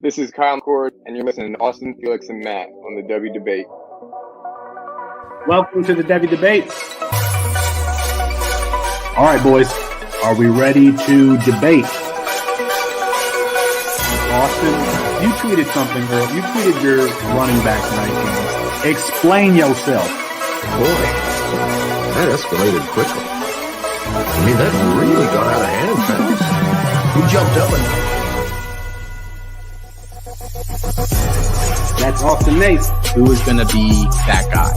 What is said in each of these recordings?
This is Kyle McCord, and you're listening to Austin, Felix, and Matt on the Devy Debate. Welcome to the Devy Debate. All right, boys. Are we ready to debate? Austin, you tweeted something, girl. You tweeted your running back rankings. Explain yourself. Boy, that escalated quickly. I mean, that really got out of hand fast. Who jumped up and That's Austin Nace. Who is going to be that guy?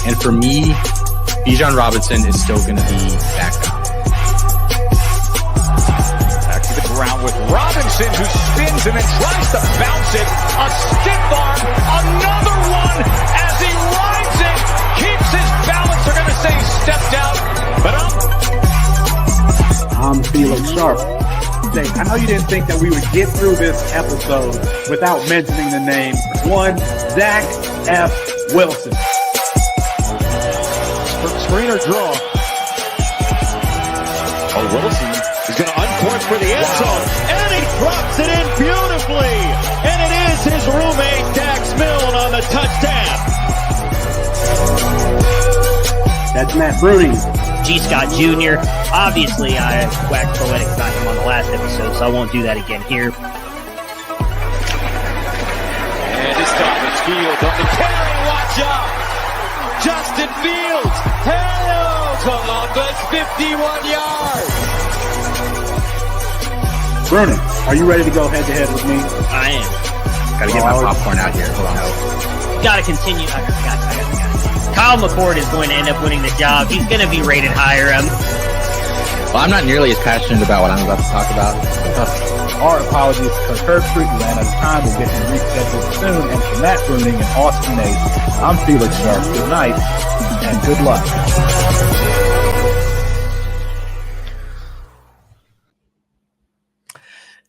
And for me, Bijan Robinson is still going to be that guy. Back to the ground with Robinson, who spins and then tries to bounce it. A stiff arm, another one as he rides it, keeps his balance. They're going to say he stepped out, but I'm Felix Sharp. I know you didn't think that we would get through this episode without mentioning the name one Zach F. Wilson. Screener draw. Oh, Wilson is going to uncourt for the end zone, and he drops it in beautifully. And it is his roommate, Dax Milne, on the touchdown. That's Matt Bruning. G. Scott Jr. Obviously, I waxed poetic about him on the last episode, so I won't do that again here. And this time it's Fields on the carry. Watch out! Justin Fields, hello, Columbus, 51 yards. Bruning, are you ready to go head-to-head with me? I am. Got to get my popcorn out here. Hold on. Got to continue. I got. Kyle McCord is going to end up winning the job. He's going to be rated higher. Well, I'm not nearly as passionate about what I'm about to talk about. Our apologies because Herb Street ran out of time. We'll get him rescheduled soon. And for Matt Bruning and Austin Nace, I'm Felix Sharp. Good night and good luck.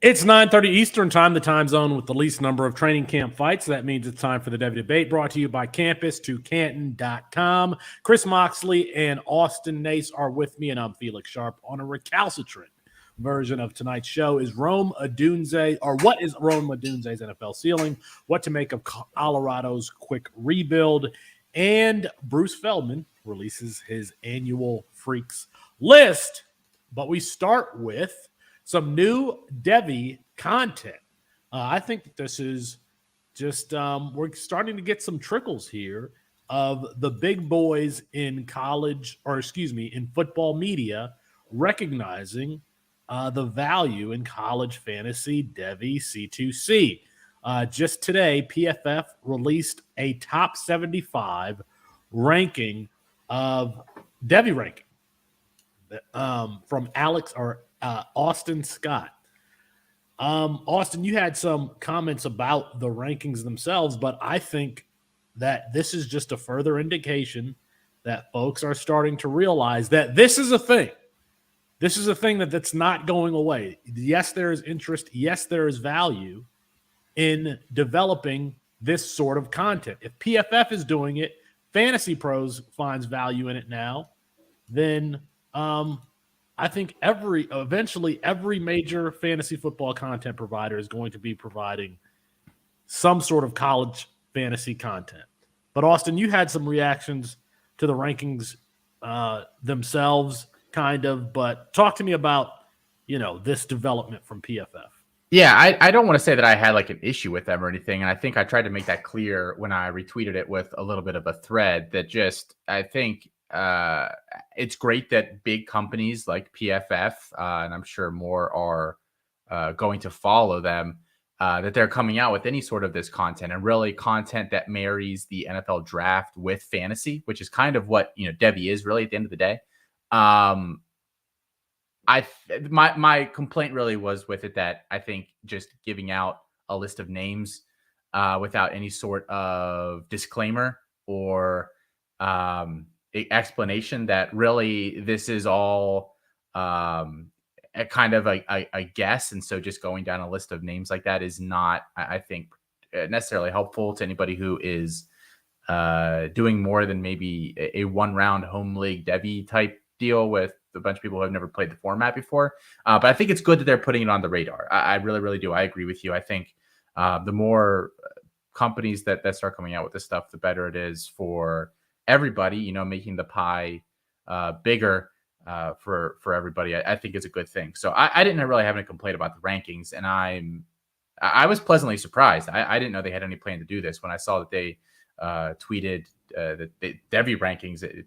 It's 9:30 Eastern time, the time zone with the least number of training camp fights. That means it's time for the Devy Debate, brought to you by campus2canton.com. Chris Moxley and Austin Nace are with me, and I'm Felix Sharp. On a recalcitrant version of tonight's show is Rome Odunze, or what is Rome Odunze's NFL ceiling, what to make of Colorado's quick rebuild, and Bruce Feldman releases his annual Freaks list. But we start with some new Devy content. I think that this is just we're starting to get some trickles here of the big boys in college, or excuse me, in football media, recognizing the value in college fantasy Devy C2C. Just today, PFF released a top 75 ranking of Devy ranking from Austin Scott. Austin, you had some comments about the rankings themselves, but I think that this is just a further indication that folks are starting to realize that this is a thing. This is a thing that's not going away. Yes, there is interest. Yes, there is value in developing this sort of content. If PFF is doing it, Fantasy Pros finds value in it now, then I think eventually every major fantasy football content provider is going to be providing some sort of college fantasy content. But Austin, you had some reactions to the rankings themselves, kind of, but talk to me about, this development from PFF. Yeah, I don't want to say that I had like an issue with them or anything. And I think I tried to make that clear when I retweeted it with a little bit of a thread that just, I think, it's great that big companies like PFF, and I'm sure more are going to follow them, that they're coming out with any sort of this content, and really content that marries the NFL draft with fantasy, which is kind of what Devy is really at the end of the day. My complaint really was with it that I think just giving out a list of names without any sort of disclaimer or explanation that really this is all a kind of a guess, and so just going down a list of names like that is not, I think, necessarily helpful to anybody who is doing more than maybe a one-round home league Devy type deal with a bunch of people who have never played the format before. But I think it's good that they're putting it on the radar. I really, really do. I agree with you. I think The more companies that start coming out with this stuff, the better it is for everybody, making the pie bigger for everybody. I think is a good thing. So I didn't really have any complaint about the rankings, and I was pleasantly surprised. I didn't know they had any plan to do this. When I saw that they tweeted the Devy rankings,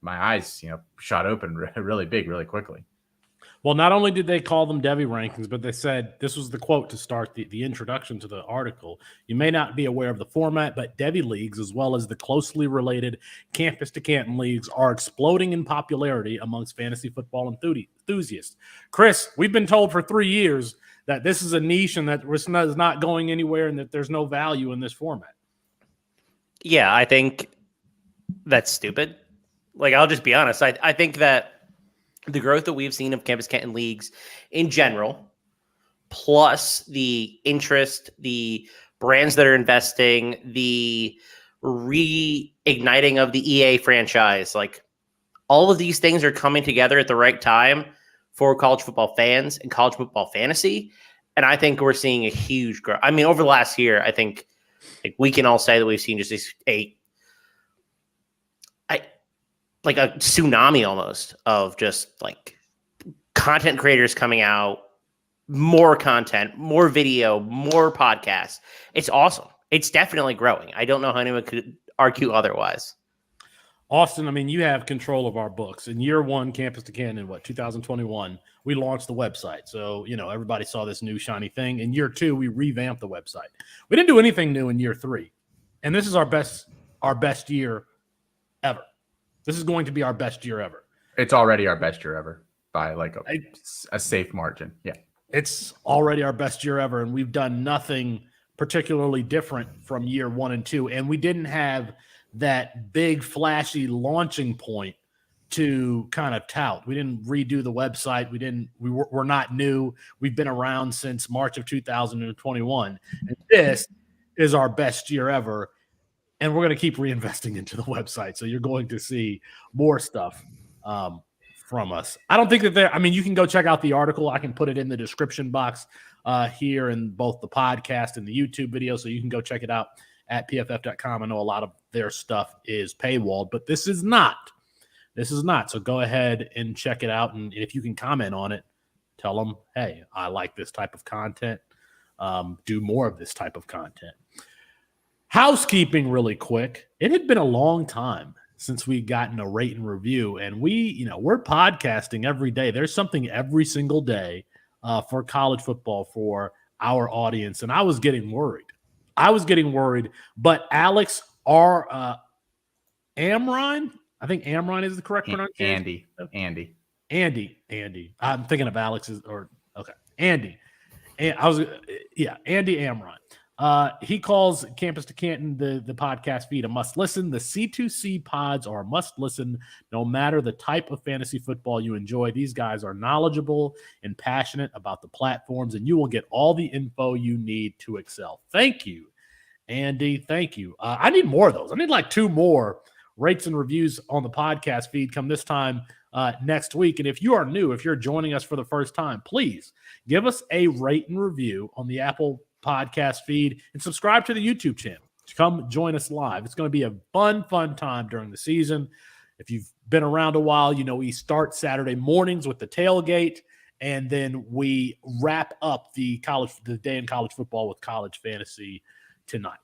my eyes, shot open really big, really quickly. Well, not only did they call them Devy rankings, but they said, this was the quote to start the introduction to the article. You may not be aware of the format, but Devy leagues, as well as the closely related campus to Canton leagues, are exploding in popularity amongst fantasy football enthusiasts. Chris, we've been told for 3 years that this is a niche and that is not going anywhere and that there's no value in this format. Yeah, I think that's stupid. Like, I'll just be honest. I think that the growth that we've seen of Campus Canton leagues in general, plus the interest, the brands that are investing, the reigniting of the EA franchise, like all of these things are coming together at the right time for college football fans and college football fantasy. And I think we're seeing a huge growth. I mean, over the last year, I think we can all say that we've seen just like a tsunami almost of just like content creators coming out, more content, more video, more podcasts. It's awesome. It's definitely growing. I don't know how anyone could argue otherwise. Austin, I mean, you have control of our books. In year one, Campus to Canton, 2021, we launched the website. So, everybody saw this new shiny thing. In year two, we revamped the website. We didn't do anything new in year three. And this is our best year ever. This is going to be our best year ever. It's already our best year ever by like a safe margin. Yeah. It's already our best year ever. And we've done nothing particularly different from year 1 and 2. And we didn't have that big flashy launching point to kind of tout. We didn't redo the website. We're not new. We've been around since March of 2021. And this is our best year ever. And we're going to keep reinvesting into the website. So you're going to see more stuff from us. I don't think that you can go check out the article. I can put it in the description box here in both the podcast and the YouTube video. So you can go check it out at pff.com. I know a lot of their stuff is paywalled, but this is not. So go ahead and check it out. And if you can comment on it, tell them, hey, I like this type of content. Do more of this type of content. Housekeeping really quick. It had been a long time since we gotten a rate and review, and we're podcasting every day. There's something every single day for college football for our audience, and I was getting worried. But Alex R. Amrine, I think Amrine is the correct pronunciation. Andy. I'm thinking of Alex's Andy. And Andy Amrine. He calls Campus to Canton the podcast feed a must listen. The C2C pods are a must listen no matter the type of fantasy football you enjoy. These guys are knowledgeable and passionate about the platforms, and you will get all the info you need to excel. Thank you, Andy. Thank you. I need more of those. I need like 2 more rates and reviews on the podcast feed come this time next week. And if you are new, if you're joining us for the first time, please give us a rate and review on the Apple podcast feed and subscribe to the YouTube channel. Come join us live. It's going to be a fun time during the season. If you've been around a while, we start Saturday mornings with the tailgate, and then we wrap up the day in college football with college fantasy tonight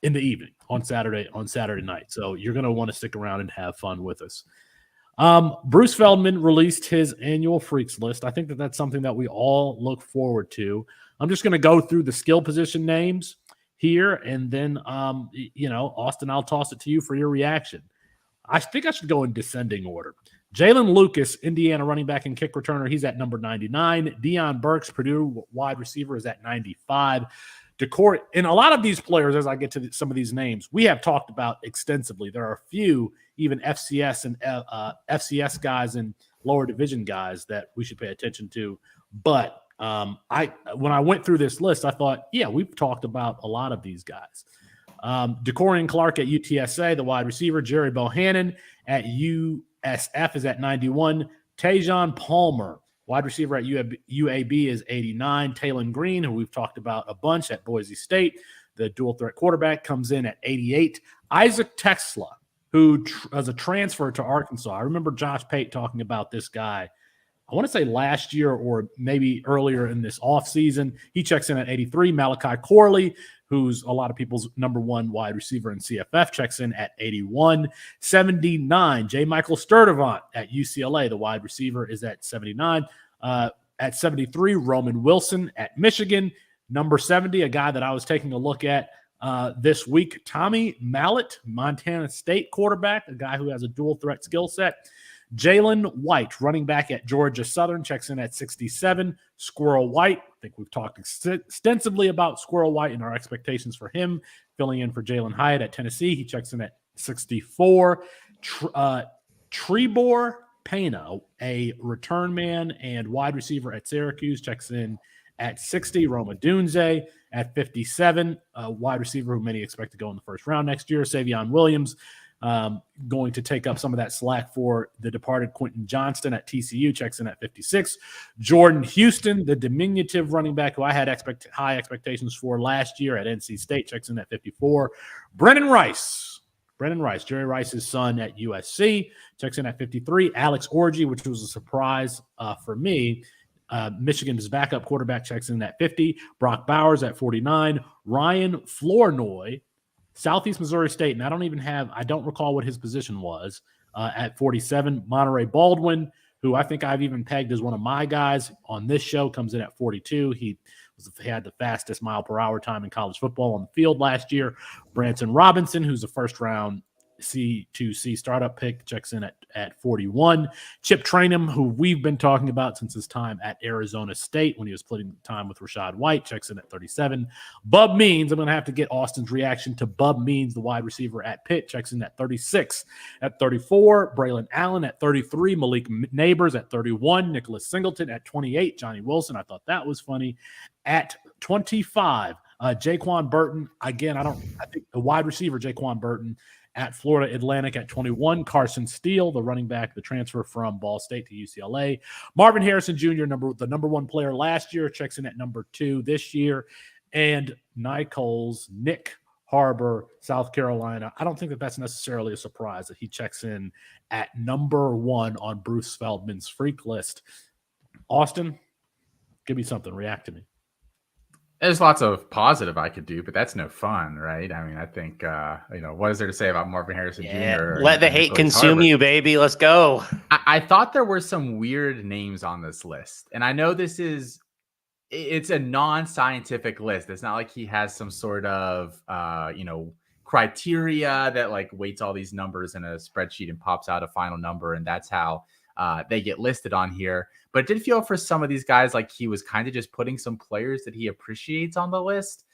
in the evening on Saturday night. So you're going to want to stick around and have fun with us. Bruce Feldman released his annual freaks list. I think that's something that we all look forward to. I'm just going to go through the skill position names here, and then, Austin, I'll toss it to you for your reaction. I think I should go in descending order. Jalen Lucas, Indiana running back and kick returner, he's at number 99. Deion Burks, Purdue wide receiver, is at 95. Decor, and a lot of these players, as I get to some of these names, we have talked about extensively. There are a few, even FCS and FCS guys and lower division guys that we should pay attention to. But when I went through this list, I thought, yeah, we've talked about a lot of these guys. Decorian Clark at UTSA, the wide receiver. Jerry Bohannon at USF is at 91. Tajon Palmer Wide receiver at UAB is 89. Taylon Green, who we've talked about a bunch at Boise State, the dual threat quarterback, comes in at 88. Isaac Texla, who as a transfer to Arkansas. I remember Josh Pate talking about this guy, I want to say last year or maybe earlier in this offseason. He checks in at 83. Malachi Corley, who's a lot of people's number one wide receiver in CFF, checks in at 81. 79, J. Michael Sturdivant at UCLA, the wide receiver, is at 79. At 73, Roman Wilson at Michigan. Number 70, a guy that I was taking a look at this week, Tommy Mallet, Montana State quarterback, a guy who has a dual threat skill set. Jalen White, running back at Georgia Southern, checks in at 67. Squirrel White, I think we've talked extensively about Squirrel White and our expectations for him, filling in for Jalen Hyatt at Tennessee. He checks in at 64. Trebor Pena, a return man and wide receiver at Syracuse, checks in at 60. Roma Dunze at 57, a wide receiver who many expect to go in the first round next year. Savion Williams, going to take up some of that slack for the departed Quentin Johnston at TCU, checks in at 56. Jordan Houston, the diminutive running back who I had high expectations for last year at NC State, checks in at 54. Brennan Rice, Jerry Rice's son at USC, checks in at 53. Alex Orji, which was a surprise for me, Michigan's backup quarterback, checks in at 50. Brock Bowers at 49. Ryan Flournoy, Southeast Missouri State, and I don't recall what his position was, at 47. Monterey Baldwin, who I think I've even pegged as one of my guys on this show, comes in at 42. He had the fastest mile per hour time in college football on the field last year. Branson Robinson, who's a first-round C2C startup pick, checks in at 41. Chip Trainum, who we've been talking about since his time at Arizona State when he was splitting time with Rashad White, checks in at 37. Bub Means, I'm going to have to get Austin's reaction to Bub Means, the wide receiver at Pitt, checks in at 36. At 34, Braylon Allen at 33. Malik Neighbors at 31. Nicholas Singleton at 28. Johnny Wilson, I thought that was funny, at 25. Jaquan Burton, again, I think the wide receiver Jaquan Burton at Florida Atlantic at 21. Carson Steele, the running back, the transfer from Ball State to UCLA. Marvin Harrison Jr., the number one player last year, checks in at number 2 this year. And Nick Harbor, South Carolina. I don't think that's necessarily a surprise that he checks in at number 1 on Bruce Feldman's freak list. Austin, give me something. React to me. There's lots of positive I could do, but that's no fun, right? I mean, I think, what is there to say about Marvin Harrison Jr.? Let the hate consume you, baby. Let's go. I thought there were some weird names on this list. And I know it's a non-scientific list. It's not like he has some sort of, criteria that like weights all these numbers in a spreadsheet and pops out a final number. And that's how they get listed on here. But it did feel for some of these guys like he was kind of just putting some players that he appreciates on the list.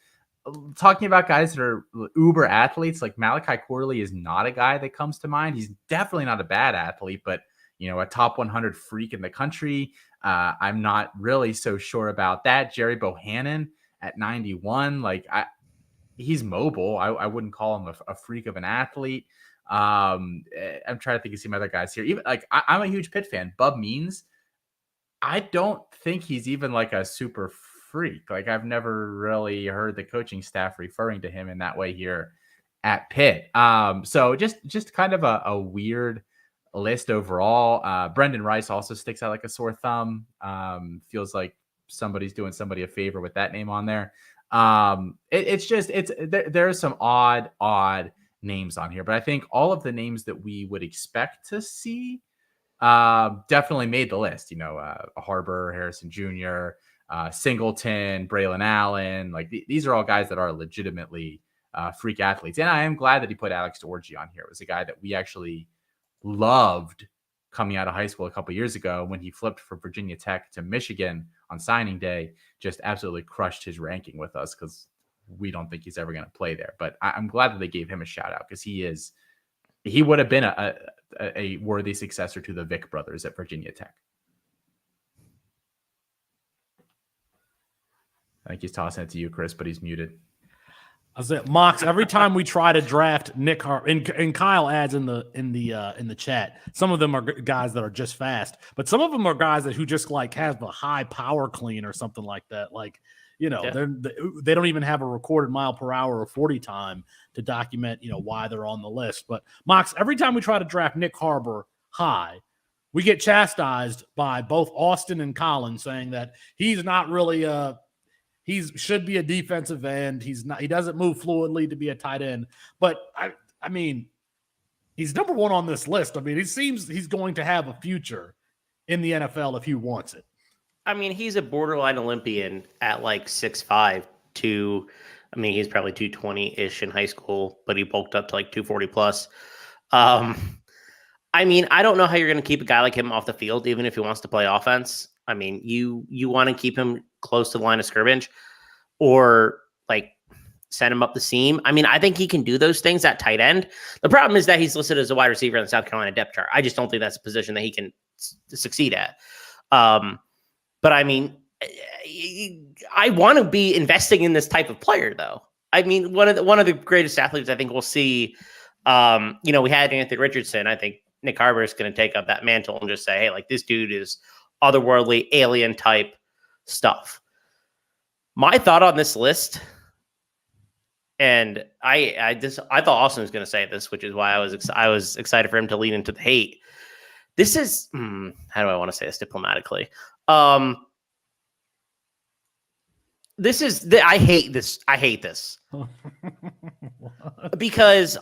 Talking about guys that are uber athletes, like Malachi Corley is not a guy that comes to mind. He's definitely not a bad athlete, but a top 100 freak in the country. I'm not really so sure about that. Jerry Bohannon at 91, he's mobile. I wouldn't call him a freak of an athlete. I'm trying to think of some other guys here. Even I'm a huge Pitt fan. Bub Means, I don't think he's even like a super freak. I've never really heard the coaching staff referring to him in that way here at Pitt. So just kind of a weird list overall. Brendan Rice also sticks out like a sore thumb. Feels like somebody's doing somebody a favor with that name on there. There are some odd names on here, but I think all of the names that we would expect to see definitely made the list. Harbor, Harrison Jr., Singleton, Braylon Allen, these are all guys that are legitimately freak athletes. And I am glad that he put Alex Orji on here. It was a guy that we actually loved coming out of high school a couple years ago when he flipped from Virginia Tech to Michigan on signing day. Just absolutely crushed his ranking with us because we don't think he's ever going to play there. But I'm glad that they gave him a shout out because he would have been a worthy successor to the Vic brothers at Virginia Tech. I think he's tossing it to you, Chris, but he's muted. I said, Mox. Every time we try to draft Nick Harbor, and Kyle adds in the chat, some of them are guys that are just fast, but some of them are guys who just like have a high power clean or something like that. Like, they don't even have a recorded mile per hour or 40 time to document, why they're on the list. But Mox, every time we try to draft Nick Harbor high, we get chastised by both Austin and Colin saying that he's not really he should be a defensive end. He's not. He doesn't move fluidly to be a tight end. But I mean, he's number one on this list. I mean, he seems he's going to have a future in the NFL if he wants it. I mean, he's a borderline Olympian at like 6'5". He's probably 220-ish in high school, but he bulked up to like 240 plus. I don't know how you're going to keep a guy like him off the field, even if he wants to play offense. I mean, you want to keep him close to the line of scrimmage or like send him up the seam. I mean, I think he can do those things at tight end. The problem is that he's listed as a wide receiver in the South Carolina depth chart. I just don't think that's a position that he can succeed at. But I mean, I want to be investing in this type of player, though. I mean, one of the greatest athletes I think we'll see. We had Anthony Richardson. I think Nick Harbor is going to take up that mantle and just say, hey, like this dude is otherworldly, alien type stuff. My thought on this list, and I thought Austin was going to say this, which is why I was excited for him to lean into the hate. This is how do I want to say this diplomatically? I hate this. I hate this because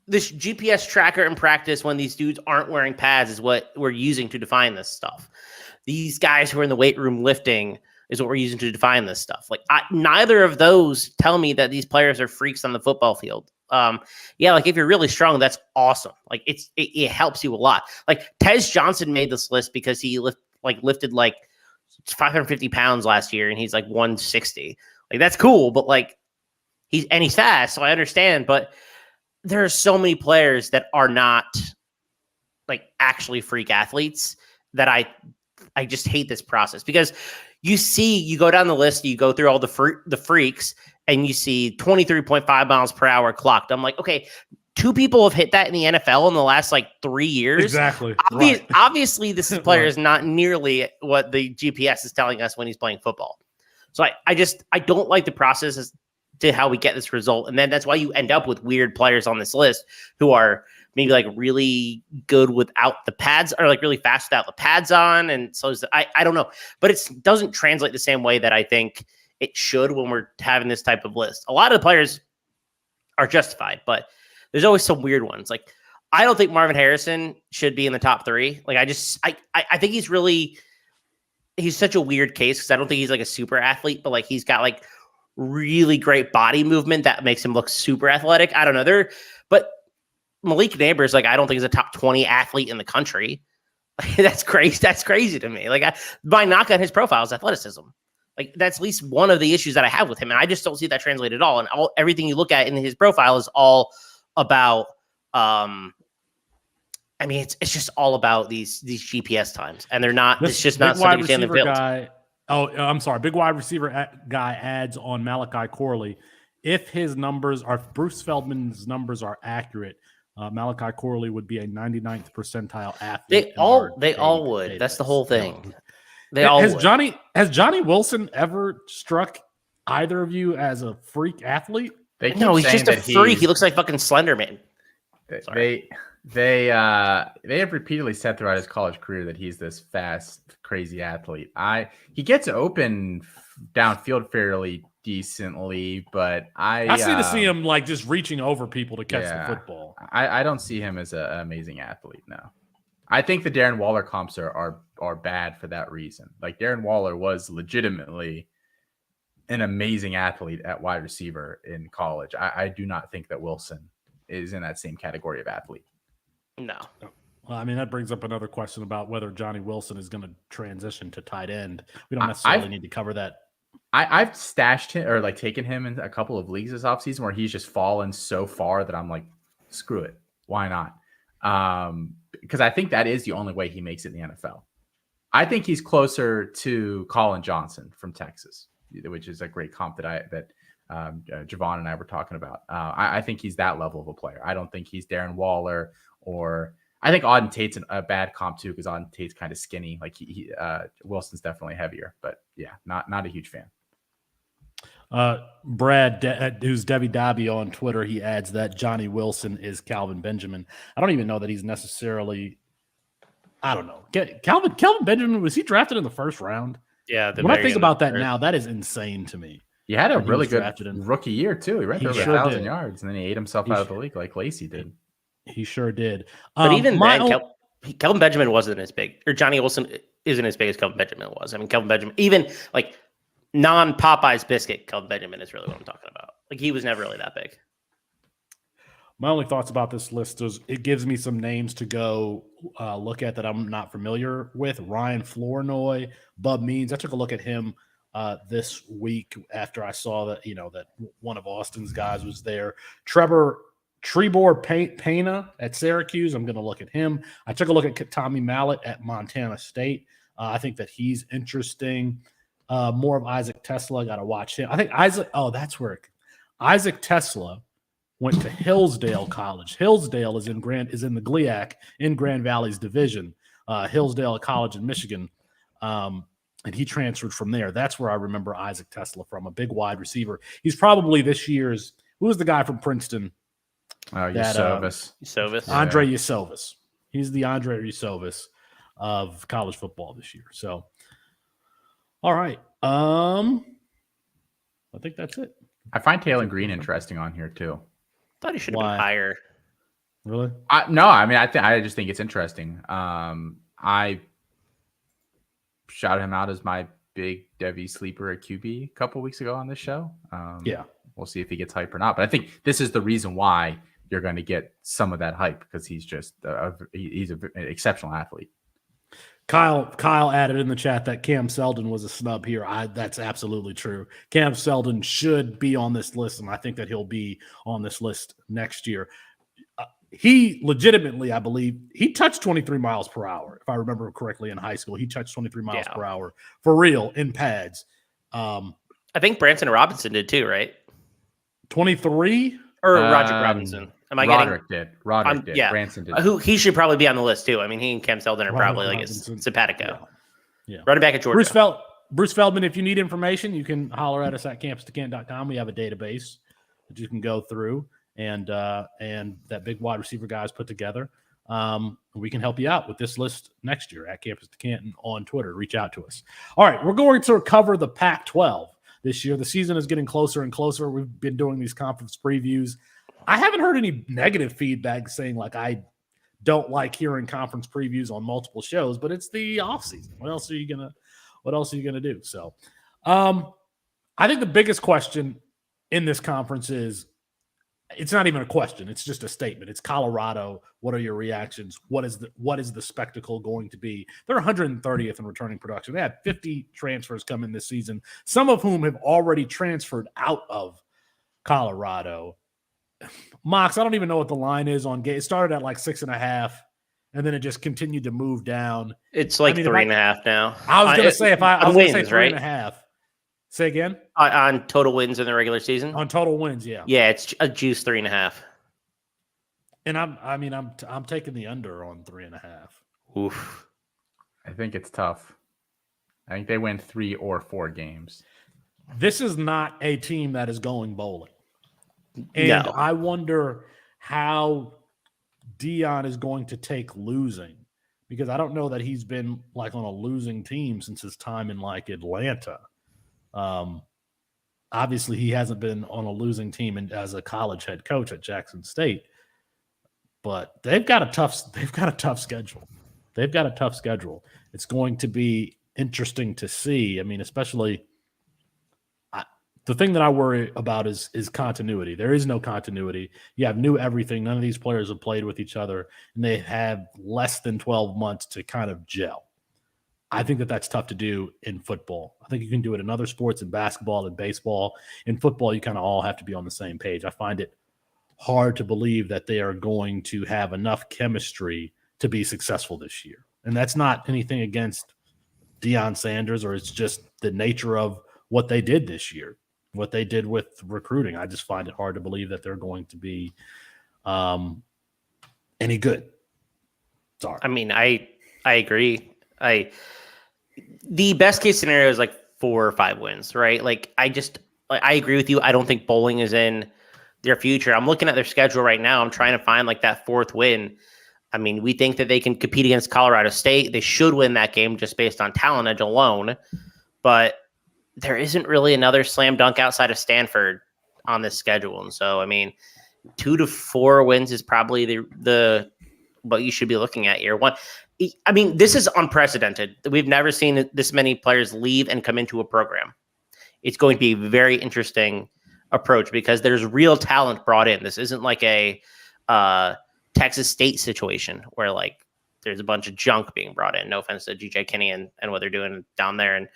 this GPS tracker in practice when these dudes aren't wearing pads is what we're using to define this stuff. These guys who are in the weight room lifting is what we're using to define this stuff. Like neither of those tell me that these players are freaks on the football field. Like if you're really strong, that's awesome. Like it helps you a lot. Like Tez Johnson made this list because he lifted like 550 pounds last year and he's like 160. Like that's cool, but like he's fast, so I understand. But there are so many players that are not like actually freak athletes that I just hate this process because you go down the list, you go through all the freaks and you see 23.5 miles per hour clocked. I'm like, okay, 2 people have hit that in the NFL in the last like 3 years. Exactly. Obviously, this player is not nearly what the GPS is telling us when he's playing football. So I don't like the process as to how we get this result. And then that's why you end up with weird players on this list who are maybe like really good without the pads or like really fast without the pads on. And so I don't know, but it doesn't translate the same way that I think it should when we're having this type of list. A lot of the players are justified, but there's always some weird ones. Like I don't think Marvin Harrison should be in the top 3. Like I think he's such a weird case because I don't think he's like a super athlete, but like he's got like really great body movement that makes him look super athletic. I don't know. But Malik Neighbors, like I don't think he's a top 20 athlete in the country. That's crazy. That's crazy to me. Like my knock on his profile is athleticism. Like that's at least one of the issues that I have with him, and I just don't see that translated at all. And everything you look at in his profile is all about. It's just all about these GPS times, and they're not. It's just not something you can build. Big wide receiver guy adds on Malachi Corley. If Bruce Feldman's numbers are accurate, Malachi Corley would be a 99th percentile athlete. They all would. That's the whole thing. Has Johnny Wilson ever struck either of you as a freak athlete? No, he's just a freak. He looks like fucking Slender Man. They have repeatedly said throughout his college career that he's this fast, crazy athlete. He gets open downfield fairly decently, but I seem to see him like just reaching over people to catch the football. I don't see him as an amazing athlete. No, I think the Darren Waller comps are bad for that reason. Like Darren Waller was legitimately an amazing athlete at wide receiver in college. I do not think that Wilson is in that same category of athlete. No. Well, I mean, that brings up another question about whether Johnny Wilson is going to transition to tight end. We don't necessarily need to cover that. I've stashed him or like taken him in a couple of leagues this offseason where he's just fallen so far that I'm like, screw it. Why not? Because I think that is the only way he makes it in the NFL. I think he's closer to Colin Johnson from Texas, which is a great comp that Javon and I were talking about. I think he's that level of a player. I don't think he's Darren Waller, or I think Auden Tate's a bad comp too, because Auden Tate's kind of skinny. Like Wilson's definitely heavier, but yeah, not a huge fan. Brad, who's Devy Dobby on Twitter, he adds that Johnny Wilson is Calvin Benjamin. I don't even know that he's necessarily. I don't know. Calvin Benjamin, was he drafted in the first round? Yeah. When I think about that now, that is insane to me. He had a really good rookie year too. He ran over 1,000 yards, and then he ate himself out of the league like Lacey did. He sure did. But even then, Kelvin Benjamin wasn't as big, or Johnny Wilson isn't as big as Kelvin Benjamin was. I mean, Kelvin Benjamin, even like non-Popeye's biscuit, Kelvin Benjamin is really what I'm talking about. Like, he was never really that big. My only thoughts about this list is it gives me some names to go look at that I'm not familiar with. Ryan Flournoy, Bub Means. I took a look at him this week after I saw that, that one of Austin's guys was there. Trebor Pena at Syracuse. I'm going to look at him. I took a look at Tommy Mallet at Montana State. I think that he's interesting. More of Isaac Tesla. Got to watch him. I think Isaac Tesla went to Hillsdale College. Hillsdale is in the GLIAC in Grand Valley's division. Hillsdale College in Michigan. And he transferred from there. That's where I remember Isaac Tesla from, a big wide receiver. He's probably this year's – who was the guy from Princeton? Usovis. Andre Usovis. He's the Andre Usovis of college football this year. So, all right. I think that's it. I find Taylor Green interesting on here too. Thought he should have been higher. Really? No, I mean, I just think it's interesting. I shouted him out as my big Devy sleeper at QB a couple weeks ago on this show. Yeah. We'll see if he gets hype or not. But I think this is the reason why you're going to get some of that hype, because he's just he's an exceptional athlete. Kyle added in the chat that Cam Seldon was a snub here. That's absolutely true. Cam Seldon should be on this list, and I think that he'll be on this list next year. He legitimately, I believe, he touched 23 miles per hour, if I remember correctly, in high school. He touched 23 miles per hour for real in pads. I think Branson Robinson did too, right? 23? Or Roderick Robinson. Roderick did. Yeah. Branson did. He should probably be on the list too. I mean, he and Cam Seldon are probably like simpatico. Yeah. Running back at Georgia. Bruce Feldman, if you need information, you can holler at us at campus2canton.com. We have a database that you can go through, and that big wide receiver guys put together. We can help you out with this list next year at Campus to Canton on Twitter. Reach out to us. All right, we're going to cover the Pac-12 this year. The season is getting closer and closer. We've been doing these conference previews. I haven't heard any negative feedback saying like I don't like hearing conference previews on multiple shows, but it's the offseason. What else are you gonna do? So I think the biggest question in this conference is, it's not even a question. It's just a statement. It's Colorado. What are your reactions? What is the spectacle going to be? They're 130th in returning production. They had 50 transfers come in this season, some of whom have already transferred out of Colorado. Mox, I don't even know what the line is on game. It started at like 6.5, and then it just continued to move down. It's like 3.5 now. I was going to say, I was going to say 3.5. Right? Say again? On total wins in the regular season? On total wins, yeah. Yeah, it's a juice 3.5. And I'm taking the under on 3.5. Oof. I think it's tough. I think they win 3 or 4 games. This is not a team that is going bowling. And no. I wonder how Dion is going to take losing, because I don't know that he's been like on a losing team since his time in like Atlanta. Obviously he hasn't been on a losing team as a college head coach at Jackson State, but they've got a tough schedule. They've got a tough schedule. It's going to be interesting to see. I mean, especially the thing that I worry about is continuity. There is no continuity. You have new everything. None of these players have played with each other, and they have less than 12 months to kind of gel. I think that that's tough to do in football. I think you can do it in other sports, in basketball and baseball. In football, you kind of all have to be on the same page. I find it hard to believe that they are going to have enough chemistry to be successful this year. And that's not anything against Deion Sanders, or it's just the nature of what they did this year. what they did with recruiting. I just find it hard to believe that they're going to be any good. Sorry. I mean, I agree. The best case scenario is like 4 or 5 wins, right? Like I agree with you. I don't think bowling is in their future. I'm looking at their schedule right now. I'm trying to find like that 4th win. I mean, we think that they can compete against Colorado State. They should win that game just based on talent edge alone. But there isn't really another slam dunk outside of Stanford on this schedule. And so, I mean, 2 to 4 wins is probably the what you should be looking at year one. I mean, this is unprecedented. We've never seen this many players leave and come into a program. It's going to be a very interesting approach because there's real talent brought in. This isn't like a Texas State situation where like there's a bunch of junk being brought in. No offense to GJ Kinney and what they're doing down there in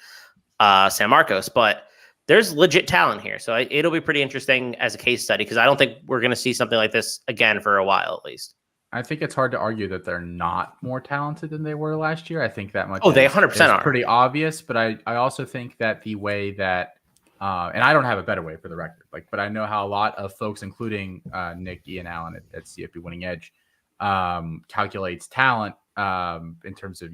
San Marcos, but there's legit talent here. So it'll be pretty interesting as a case study because I don't think we're going to see something like this again for a while at least. I think it's hard to argue that they're not more talented than they were last year. I think that much. They 100% are pretty obvious, but I also think that the way that, and I don't have a better way for the record, but I know how a lot of folks, including Nick, Ian, Allen at CFP Winning Edge, calculates talent in terms of,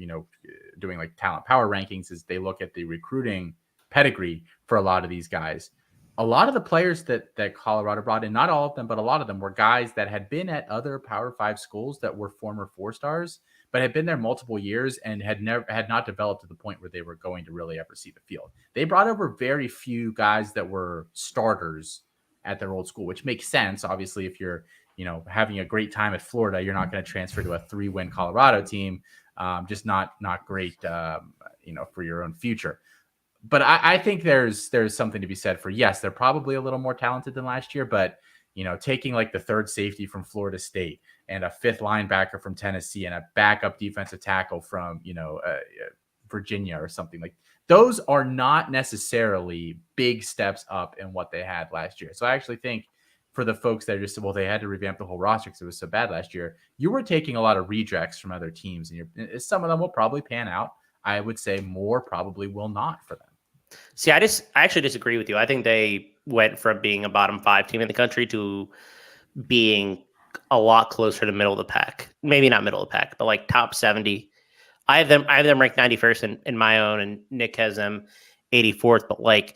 doing like talent power rankings is they look at the recruiting pedigree for a lot of these guys. A lot of the players that Colorado brought in, not all of them, but a lot of them were guys that had been at other Power 5 schools that were former 4-stars, but had been there multiple years and had not developed to the point where they were going to really ever see the field. They brought over very few guys that were starters at their old school, which makes sense. Obviously, if you're, having a great time at Florida, you're not going to transfer to a 3-win Colorado team. Just not great, for your own future. But I think there's something to be said for, yes, they're probably a little more talented than last year, but, taking like the 3rd safety from Florida State and a 5th linebacker from Tennessee and a backup defensive tackle from, Virginia or something like those are not necessarily big steps up in what they had last year. So I actually think for the folks that are just, they had to revamp the whole roster because it was so bad last year, you were taking a lot of rejects from other teams and some of them will probably pan out. I would say more probably will not for them. See, I actually disagree with you. I think they went from being a bottom 5 team in the country to being a lot closer to middle of the pack. Maybe not middle of the pack, but like top 70. I have them ranked 91st in my own, and Nick has them 84th. But like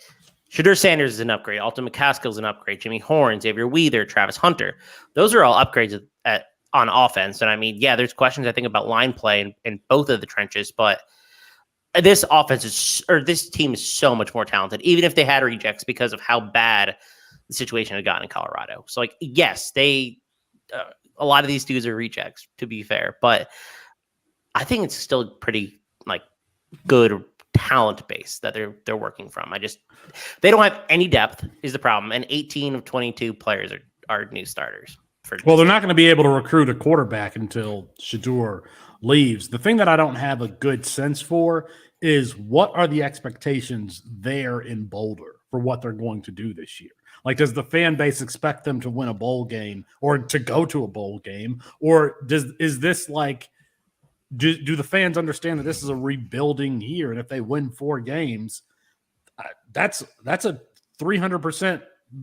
Shadur Sanders is an upgrade. Alton McCaskill is an upgrade. Jimmy Horn, Xavier Weather, Travis Hunter. Those are all upgrades on offense. And I mean, yeah, there's questions I think about line play in both of the trenches, but this this team is so much more talented, even if they had rejects because of how bad the situation had gotten in Colorado. So like, yes, a lot of these dudes are rejects to be fair, but I think it's still pretty like good talent base that they're working from. They don't have any depth is the problem. And 18 of 22 players are new starters. Well, they're not going to be able to recruit a quarterback until Shadur leaves. The thing that I don't have a good sense for is what are the expectations there in Boulder for what they're going to do this year? Like, does the fan base expect them to win a bowl game or to go to a bowl game? Or is this like, do the fans understand that this is a rebuilding year? And if they win 4 games, that's a 300%.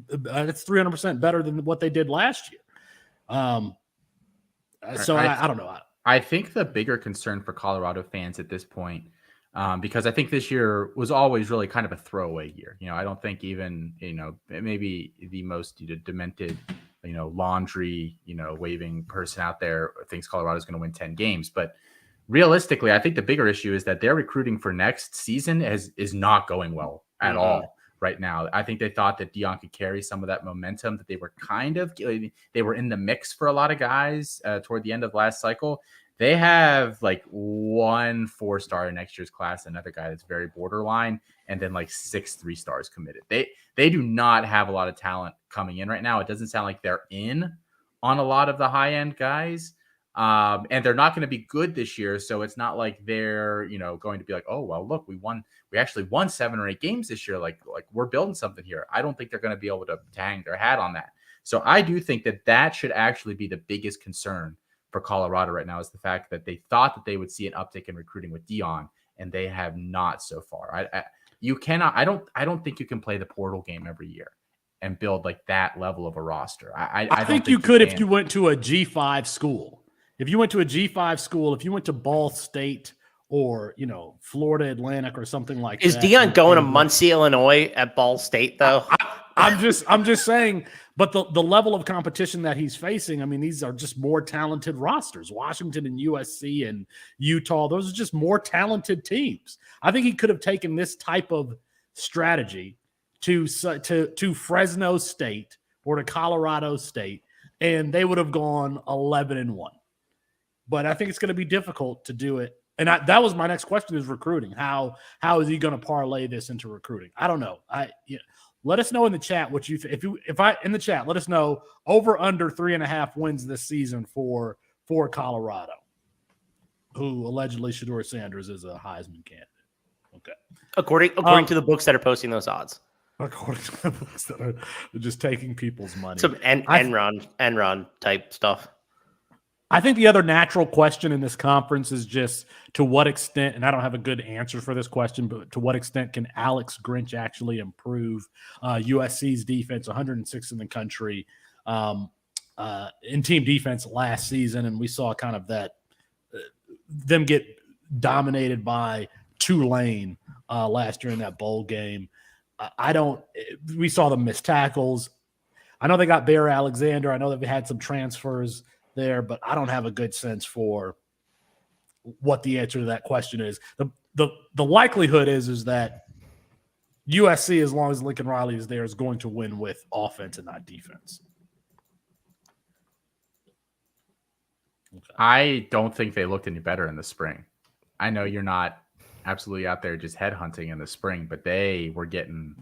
That's 300% better than what they did last year. So I don't know. I think the bigger concern for Colorado fans at this point, because I think this year was always really kind of a throwaway year. I don't think even, maybe the most demented, laundry, waving person out there thinks Colorado is going to win 10 games. But realistically, I think the bigger issue is that their recruiting for next season is not going well at all right now. I think they thought that Deion could carry some of that momentum that they were in the mix for a lot of guys toward the end of last cycle. They have like 1 4-star in next year's class, another guy that's very borderline, and then like 6 3-stars committed. They do not have a lot of talent coming in right now. It doesn't sound like they're in on a lot of the high-end guys. And they're not going to be good this year. So it's not like they're, going to be like, oh, well, look, we actually won 7 or 8 games this year. Like we're building something here. I don't think they're going to be able to hang their hat on that. So I do think that should actually be the biggest concern for Colorado right now, is the fact that they thought that they would see an uptick in recruiting with Deion, and they have not so far. you cannot. I don't think you can play the portal game every year and build like that level of a roster. I think you could if you went to a G5 school. If you went to a G5 school, if you went to Ball State or, Florida Atlantic or something like that. Is Deion going to Muncie, Illinois at Ball State, though? I'm just saying, but the level of competition that he's facing, I mean, these are just more talented rosters. Washington and USC and Utah, those are just more talented teams. I think he could have taken this type of strategy to Fresno State or to Colorado State, and they would have gone 11-1. But I think it's going to be difficult to do it. And that was my next question: is recruiting. How is he going to parlay this into recruiting? I don't know. Let us know in the chat what you in the chat. Let us know over under 3.5 wins this season for Colorado, who allegedly Shedeur Sanders is a Heisman candidate. Okay, according to the books that are posting those odds. According to the books that are just taking people's money. Some Enron type stuff. I think the other natural question in this conference is just to what extent, and I don't have a good answer for this question, but to what extent can Alex Grinch actually improve USC's defense, 106th in the country in team defense last season, and we saw kind of that them get dominated by Tulane last year in that bowl game. We saw them miss tackles. I know they got Bear Alexander. I know that they had some transfers there, but I don't have a good sense for what the answer to that question is. The likelihood is that USC, as long as Lincoln Riley is there, is going to win with offense and not defense. Okay. I don't think they looked any better in the spring. I know you're not absolutely out there just headhunting in the spring, but they were getting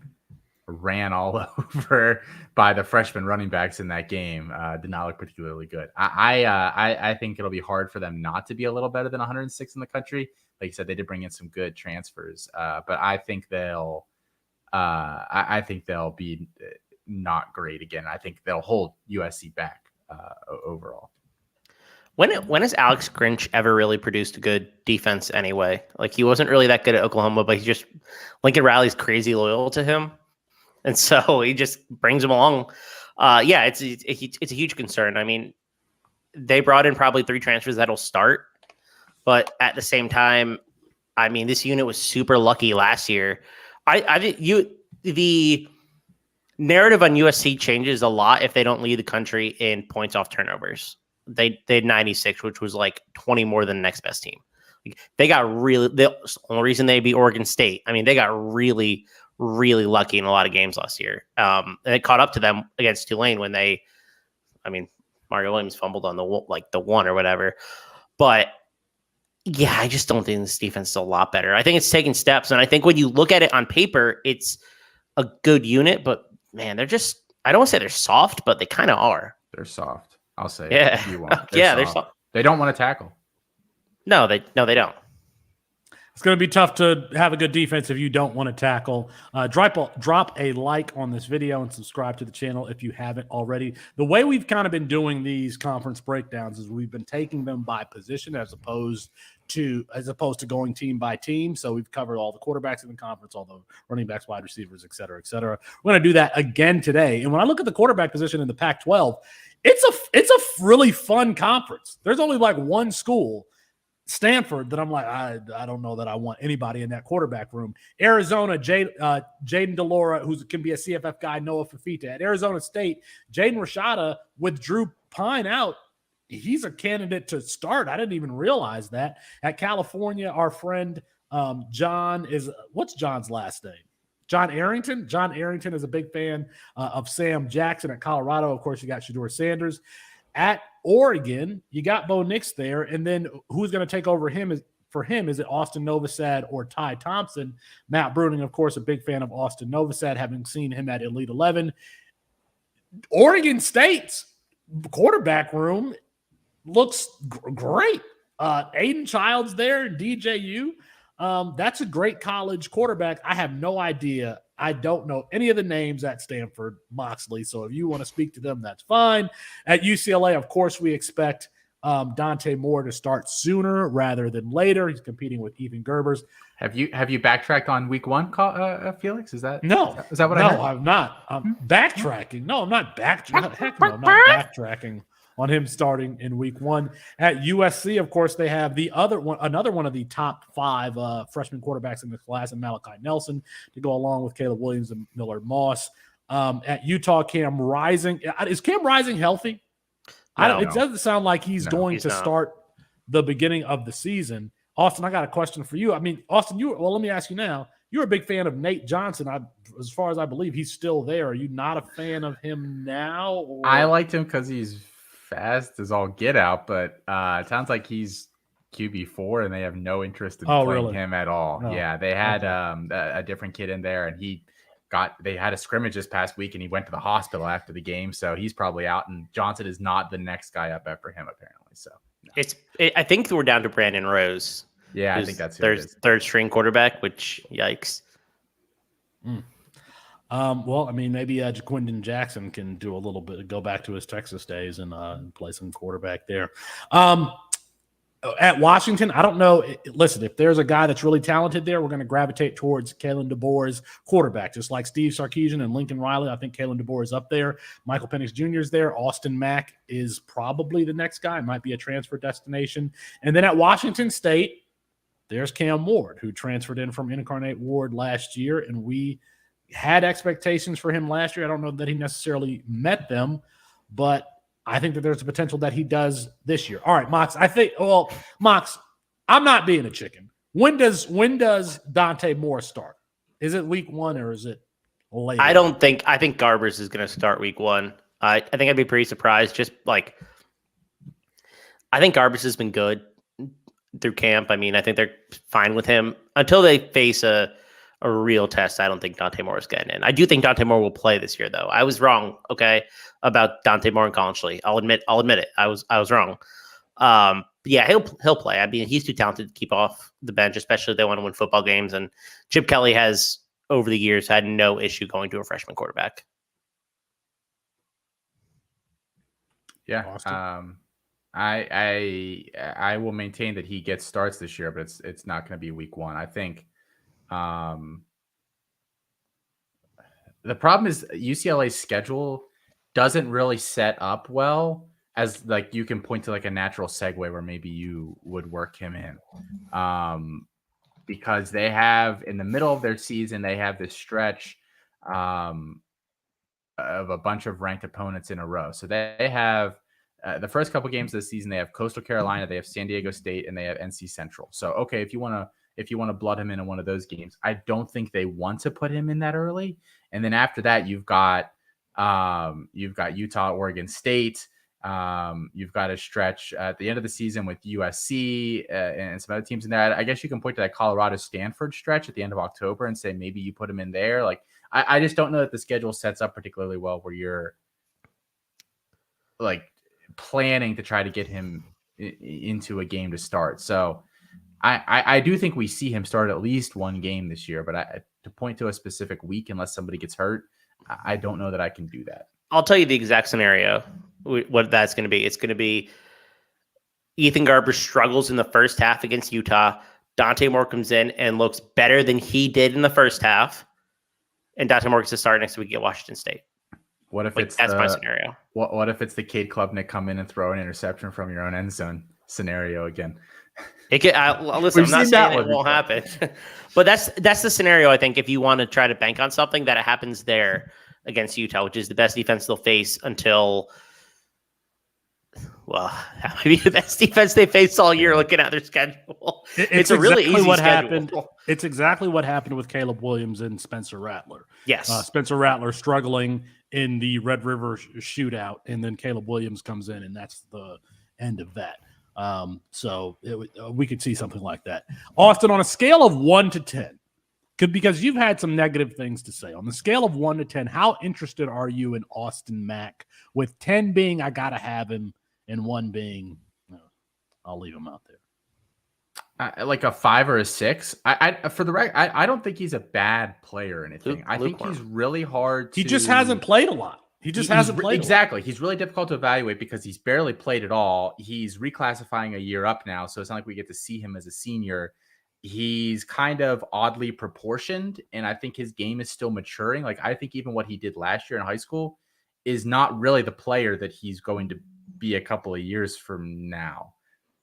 ran all over by the freshman running backs in that game. Did not look particularly good. I think it'll be hard for them not to be a little better than 106 in the country. Like you said, they did bring in some good transfers, but I think they'll be not great again. I think they'll hold USC back overall. When has Alex Grinch ever really produced a good defense anyway? Like, he wasn't really that good at Oklahoma, but Lincoln Riley's crazy loyal to him. And so he just brings him along. It's a huge concern. I mean, they brought in probably 3 transfers that'll start, but at the same time, I mean, this unit was super lucky last year. The narrative on USC changes a lot if they don't lead the country in points off turnovers. They had 96, which was like 20 more than the next best team. They got the only reason they beat Oregon State. I mean, they got really lucky in a lot of games last year. And it caught up to them against Tulane when Mario Williams fumbled on the one or whatever. But yeah, I just don't think this defense is a lot better. I think it's taking steps. And I think when you look at it on paper, it's a good unit, but man, I don't want to say they're soft, but they kind of are. They're soft. I'll say yeah. If you want. They're soft. They don't want to tackle. No, they don't. It's going to be tough to have a good defense if you don't want to tackle. Drop a like on this video and subscribe to the channel if you haven't already. The way we've kind of been doing these conference breakdowns is we've been taking them by position as opposed to going team by team. So we've covered all the quarterbacks in the conference, all the running backs, wide receivers, et cetera, et cetera. We're going to do that again today. And when I look at the quarterback position in the Pac-12, it's a really fun conference. There's only like one school, Stanford, that I'm like, I don't know that I want anybody in that quarterback room. Arizona, Jaden DeLora, who can be a CFF guy, Noah Fafita. At Arizona State, Jaden Rashada with Drew Pine out, he's a candidate to start. I didn't even realize that. At California, our friend John what's John's last name? John Arrington. John Arrington is a big fan of Sam Jackson. At Colorado, of course, you got Shedeur Sanders. At Oregon, you got Bo Nix there, and then who's going to take over for him? Is it Austin Novosad or Ty Thompson? Matt Bruning, of course, a big fan of Austin Novosad, having seen him at Elite 11. Oregon State's quarterback room looks great. Aiden Childs there, DJU. That's a great college quarterback. I have no idea. I don't know any of the names at Stanford, Moxley. So if you want to speak to them, that's fine. At UCLA, of course, we expect Dante Moore to start sooner rather than later. He's competing with Ethan Gerbers. Have you backtracked on week 1, Felix? Is that No? Is that what no, I heard? I'm not. I'm backtracking. No, I'm not backtracking. Heck no, I'm not backtracking on him starting in week 1 at USC. Of course, they have another one of the top 5 freshman quarterbacks in the class, and Malachi Nelson, to go along with Caleb Williams and Millard Moss. At Utah, Cam Rising. Is Cam Rising healthy? No. It doesn't sound like he's going to start the beginning of the season. Austin, I got a question for you. I mean, Austin, let me ask you now. You're a big fan of Nate Johnson. As far as I believe, he's still there. Are you not a fan of him now? Or? I liked him because he's fast as all get out, but it sounds like he's QB4 and they have no interest in playing him at all. No. Yeah, they had a different kid in there, and they had a scrimmage this past week, and he went to the hospital after the game, so he's probably out. And Johnson is not the next guy up after him, apparently. So no. I think we're down to Brandon Rose. Yeah, I think that's third string quarterback. Which yikes. Well, I mean, maybe Jaquindon Jackson can do a little bit, go back to his Texas days and play some quarterback there. At Washington, I don't know. Listen, if there's a guy that's really talented there, we're going to gravitate towards Kalen DeBoer's quarterback, just like Steve Sarkisian and Lincoln Riley. I think Kalen DeBoer is up there. Michael Penix Jr. is there. Austin Mack is probably the next guy. It might be a transfer destination. And then at Washington State, there's Cam Ward, who transferred in from Incarnate Ward last year, and we had expectations for him last year. I don't know that he necessarily met them, but I think that there's a potential that he does this year. All right, Mox. Mox, I'm not being a chicken. When does Dante Moore start? Is it week 1 or is it later? I think Garbers is going to start week 1. I think I'd be pretty surprised. Just like, I think Garbers has been good through camp. I mean, I think they're fine with him until they face a real test. I don't think Dante Moore is getting in. I do think Dante Moore will play this year, though. I was wrong, okay, about Dante Moore and Collins Lee. I'll admit it. I was wrong. Yeah, he'll play. I mean, he's too talented to keep off the bench, especially if they want to win football games. And Chip Kelly has, over the years, had no issue going to a freshman quarterback. Yeah. I will maintain that he gets starts this year, but it's not going to be week 1. I think the problem is UCLA's schedule doesn't really set up well as like you can point to like a natural segue where maybe you would work him in. Because they have in the middle of their season, they have this stretch of a bunch of ranked opponents in a row. So they have the first couple games of the season, they have Coastal Carolina, they have San Diego State, and they have NC Central. So, okay, if you want to blood him in one of those games, I don't think they want to put him in that early. And then after that, you've got Utah, Oregon State. You've got a stretch at the end of the season with USC and some other teams in there. I guess you can point to that Colorado Stanford stretch at the end of October and say maybe you put him in there. Like I just don't know that the schedule sets up particularly well where you're like planning to try to get him into a game to start. So I do think we see him start at least one game this year, but to point to a specific week, unless somebody gets hurt, I don't know that I can do that. I'll tell you the exact scenario, what that's going to be. It's going to be Ethan Garber struggles in the first half against Utah. Dante Moore comes in and looks better than he did in the first half. And Dante Moore gets to start next week at Washington State. What if that's my scenario? What if it's the Cade Klubnik come in and throw an interception from your own end zone scenario again? Listen, I'm not saying it won't happen, but that's the scenario. I think if you want to try to bank on something, that it happens there against Utah, which is the best defense they'll face until, well, that might be the best defense they face all year. Looking at their schedule, it's a really easy schedule. It's exactly what happened with Caleb Williams and Spencer Rattler. Yes, Spencer Rattler struggling in the Red River shootout, and then Caleb Williams comes in, and that's the end of that. So we could see something like that. Austin, on a scale of 1 to 10, because you've had some negative things to say, on the scale of 1 to 10, how interested are you in Austin Mack? With 10 being I gotta have him, and 1 being I'll leave him out there. Like a 5 or a 6. For the record, I don't think he's a bad player or anything. I think he's really hard. He just hasn't played a lot. He hasn't played. Exactly. He's really difficult to evaluate because he's barely played at all. He's reclassifying a year up now, so it's not like we get to see him as a senior. he's kind of oddly proportioned, and I think his game is still maturing. Like, I think even what he did last year in high school is not really the player that he's going to be a couple of years from now.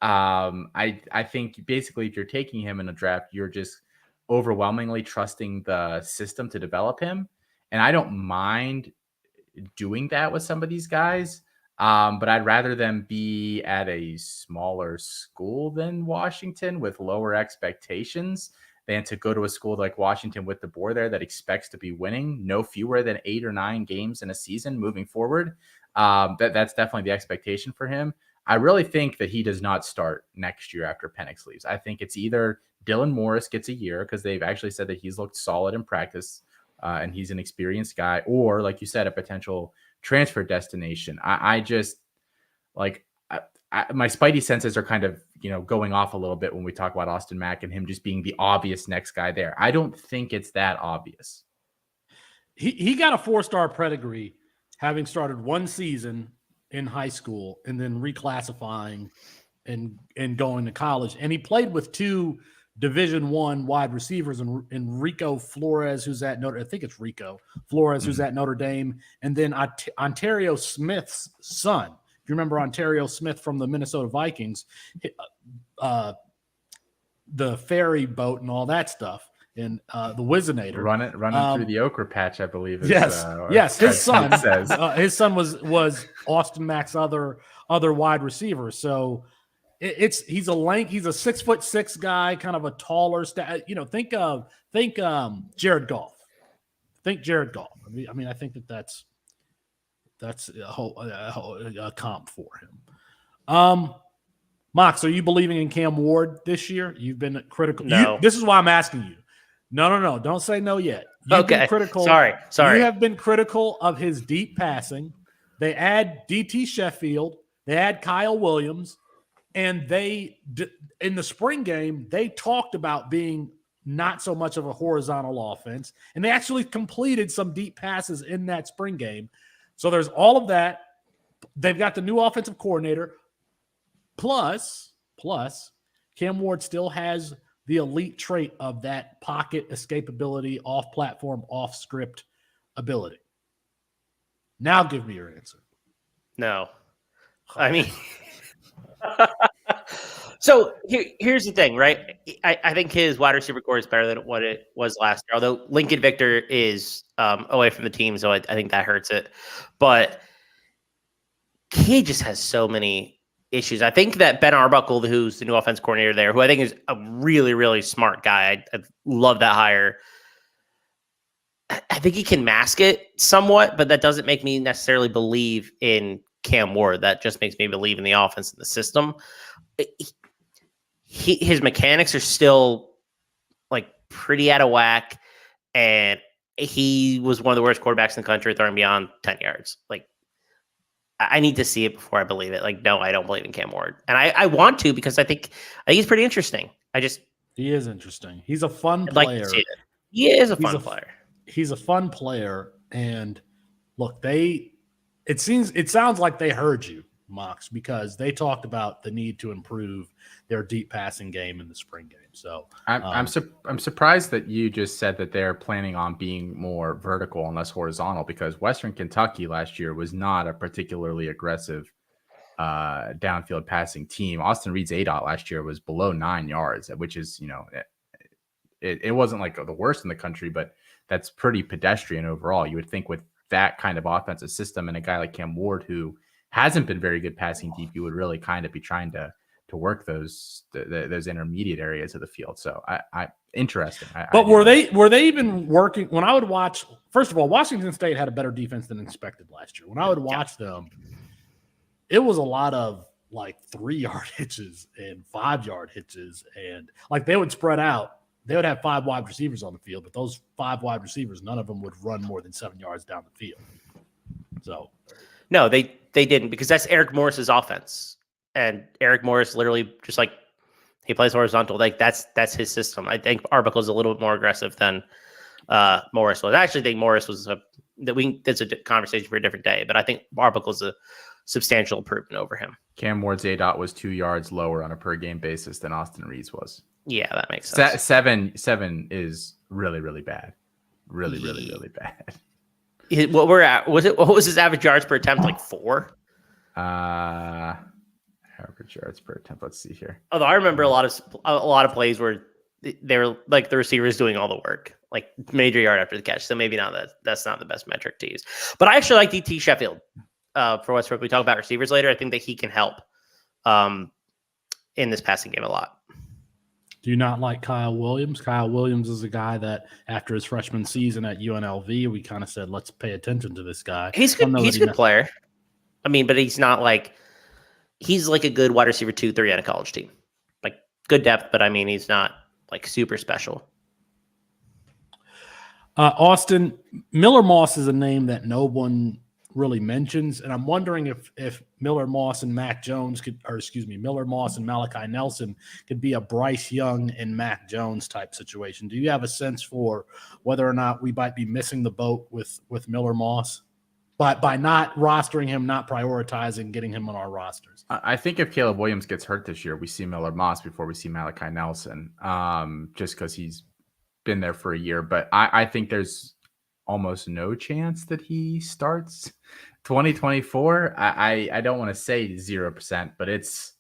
I think basically if you're taking him in a draft, you're just overwhelmingly trusting the system to develop him. And I don't mind doing that with some of these guys. But I'd rather them be at a smaller school than Washington with lower expectations than to go to a school like Washington with the board there that expects to be winning no fewer than 8 or 9 games in a season moving forward. That's definitely the expectation for him. I really think that he does not start next year after Penix leaves. I think it's either Dylan Morris gets a year because they've actually said that he's looked solid in practice and he's an experienced guy, or like you said, a potential transfer destination. I just like my spidey senses are kind of, going off a little bit when we talk about Austin Mack and him just being the obvious next guy there. I don't think it's that obvious. He got a 4-star pedigree, having started one season in high school and then reclassifying and going to college. And he played with 2 Division I wide receivers in Rico Flores, who's at Notre who's at Notre Dame, and then Ontario Smith's son. If you remember Ontario Smith from the Minnesota Vikings, the ferry boat and all that stuff, and the Whizzinator. Running through the Okra Patch, I believe. Yes. His son says his son was Austin Mack's other wide receiver. So he's a 6'6" guy, kind of a taller think Jared Goff. Think Jared Goff. I mean, I think that's a comp for him. Mox, are you believing in Cam Ward this year? You've been critical. No. This is why I'm asking you. No. Don't say no yet. You've been critical. Sorry. You have been critical of his deep passing. They add DT Sheffield. They add Kyle Williams. And in the spring game, they talked about being not so much of a horizontal offense. And they actually completed some deep passes in that spring game. So there's all of that. They've got the new offensive coordinator. Plus, Cam Ward still has the elite trait of that pocket escapability, off-platform, off-script ability. Now give me your answer. No. I mean... So here's the thing, right? I think his wide receiver core is better than what it was last year, although Lincoln Victor is away from the team, so I think that hurts it. But he just has so many issues. I think that Ben Arbuckle, who's the new offense coordinator there, who I think is a really, really smart guy, I love that hire. I think he can mask it somewhat, but that doesn't make me necessarily believe in Cam Ward. That just makes me believe in the offense and the system. His mechanics are still like pretty out of whack, and he was one of the worst quarterbacks in the country throwing beyond 10 yards. Like, I need to see it before I believe it. Like, no, I don't believe in Cam Ward, and I want to because I think he's pretty interesting. He is interesting. He's a fun player. Like he is a fun player. He's a fun player, and look, it sounds like they heard you, Mox, because they talked about the need to improve their deep passing game in the spring game. So I'm surprised that you just said that they're planning on being more vertical and less horizontal, because Western Kentucky last year was not a particularly aggressive downfield passing team. Austin Reed's ADOT last year was below 9 yards, which is, it wasn't like the worst in the country, but that's pretty pedestrian overall. You would think with that kind of offensive system and a guy like Cam Ward, who hasn't been very good passing deep, you would really kind of be trying to work those intermediate areas of the field. So I interesting. Were they even working? When I would watch, first of all, Washington State had a better defense than expected last year. When I would watch them, it was a lot of like 3-yard hitches and 5-yard hitches, and like they would spread out. They would have 5 wide receivers on the field, but those 5 wide receivers, none of them would run more than 7 yards down the field. So, no, they didn't, because that's Eric Morris's offense, and Eric Morris literally just like he plays horizontal. Like that's his system. I think Arbuckle's a little bit more aggressive than Morris was. I actually think Morris was that's a conversation for a different day, but I think Arbuckle's a substantial improvement over him. Cam Ward's ADOT was 2 yards lower on a per game basis than Austin Reed's was. Yeah, that makes sense. Seven is really, really bad. Really, really, really bad. What we're at, what was his average yards per attempt? Like 4? Average yards per attempt. Let's see here. Although I remember a lot of plays where they were like the receivers doing all the work, like major yard after the catch. So maybe that's not the best metric to use. But I actually like DT Sheffield for Westbrook. We talk about receivers later. I think that he can help in this passing game a lot. Do you not like Kyle Williams? Kyle Williams is a guy that after his freshman season at UNLV, we kind of said, let's pay attention to this guy. He's good. He's a good player. I mean, but he's not like he's like a good wide receiver 2-3 on a college team. Like good depth, but I mean, he's not like super special. Austin, Miller Moss is a name that no one really mentions, and I'm wondering if Miller Moss and Miller Moss and Malachi Nelson could be a Bryce Young and Mac Jones type situation. Do you have a sense for whether or not we might be missing the boat with Miller Moss by not rostering him, not prioritizing getting him on our rosters? I think if Caleb Williams gets hurt this year, we see Miller Moss before we see Malachi Nelson, just because he's been there for a year. But I think there's almost no chance that he starts 2024. I don't want to say 0%, but it's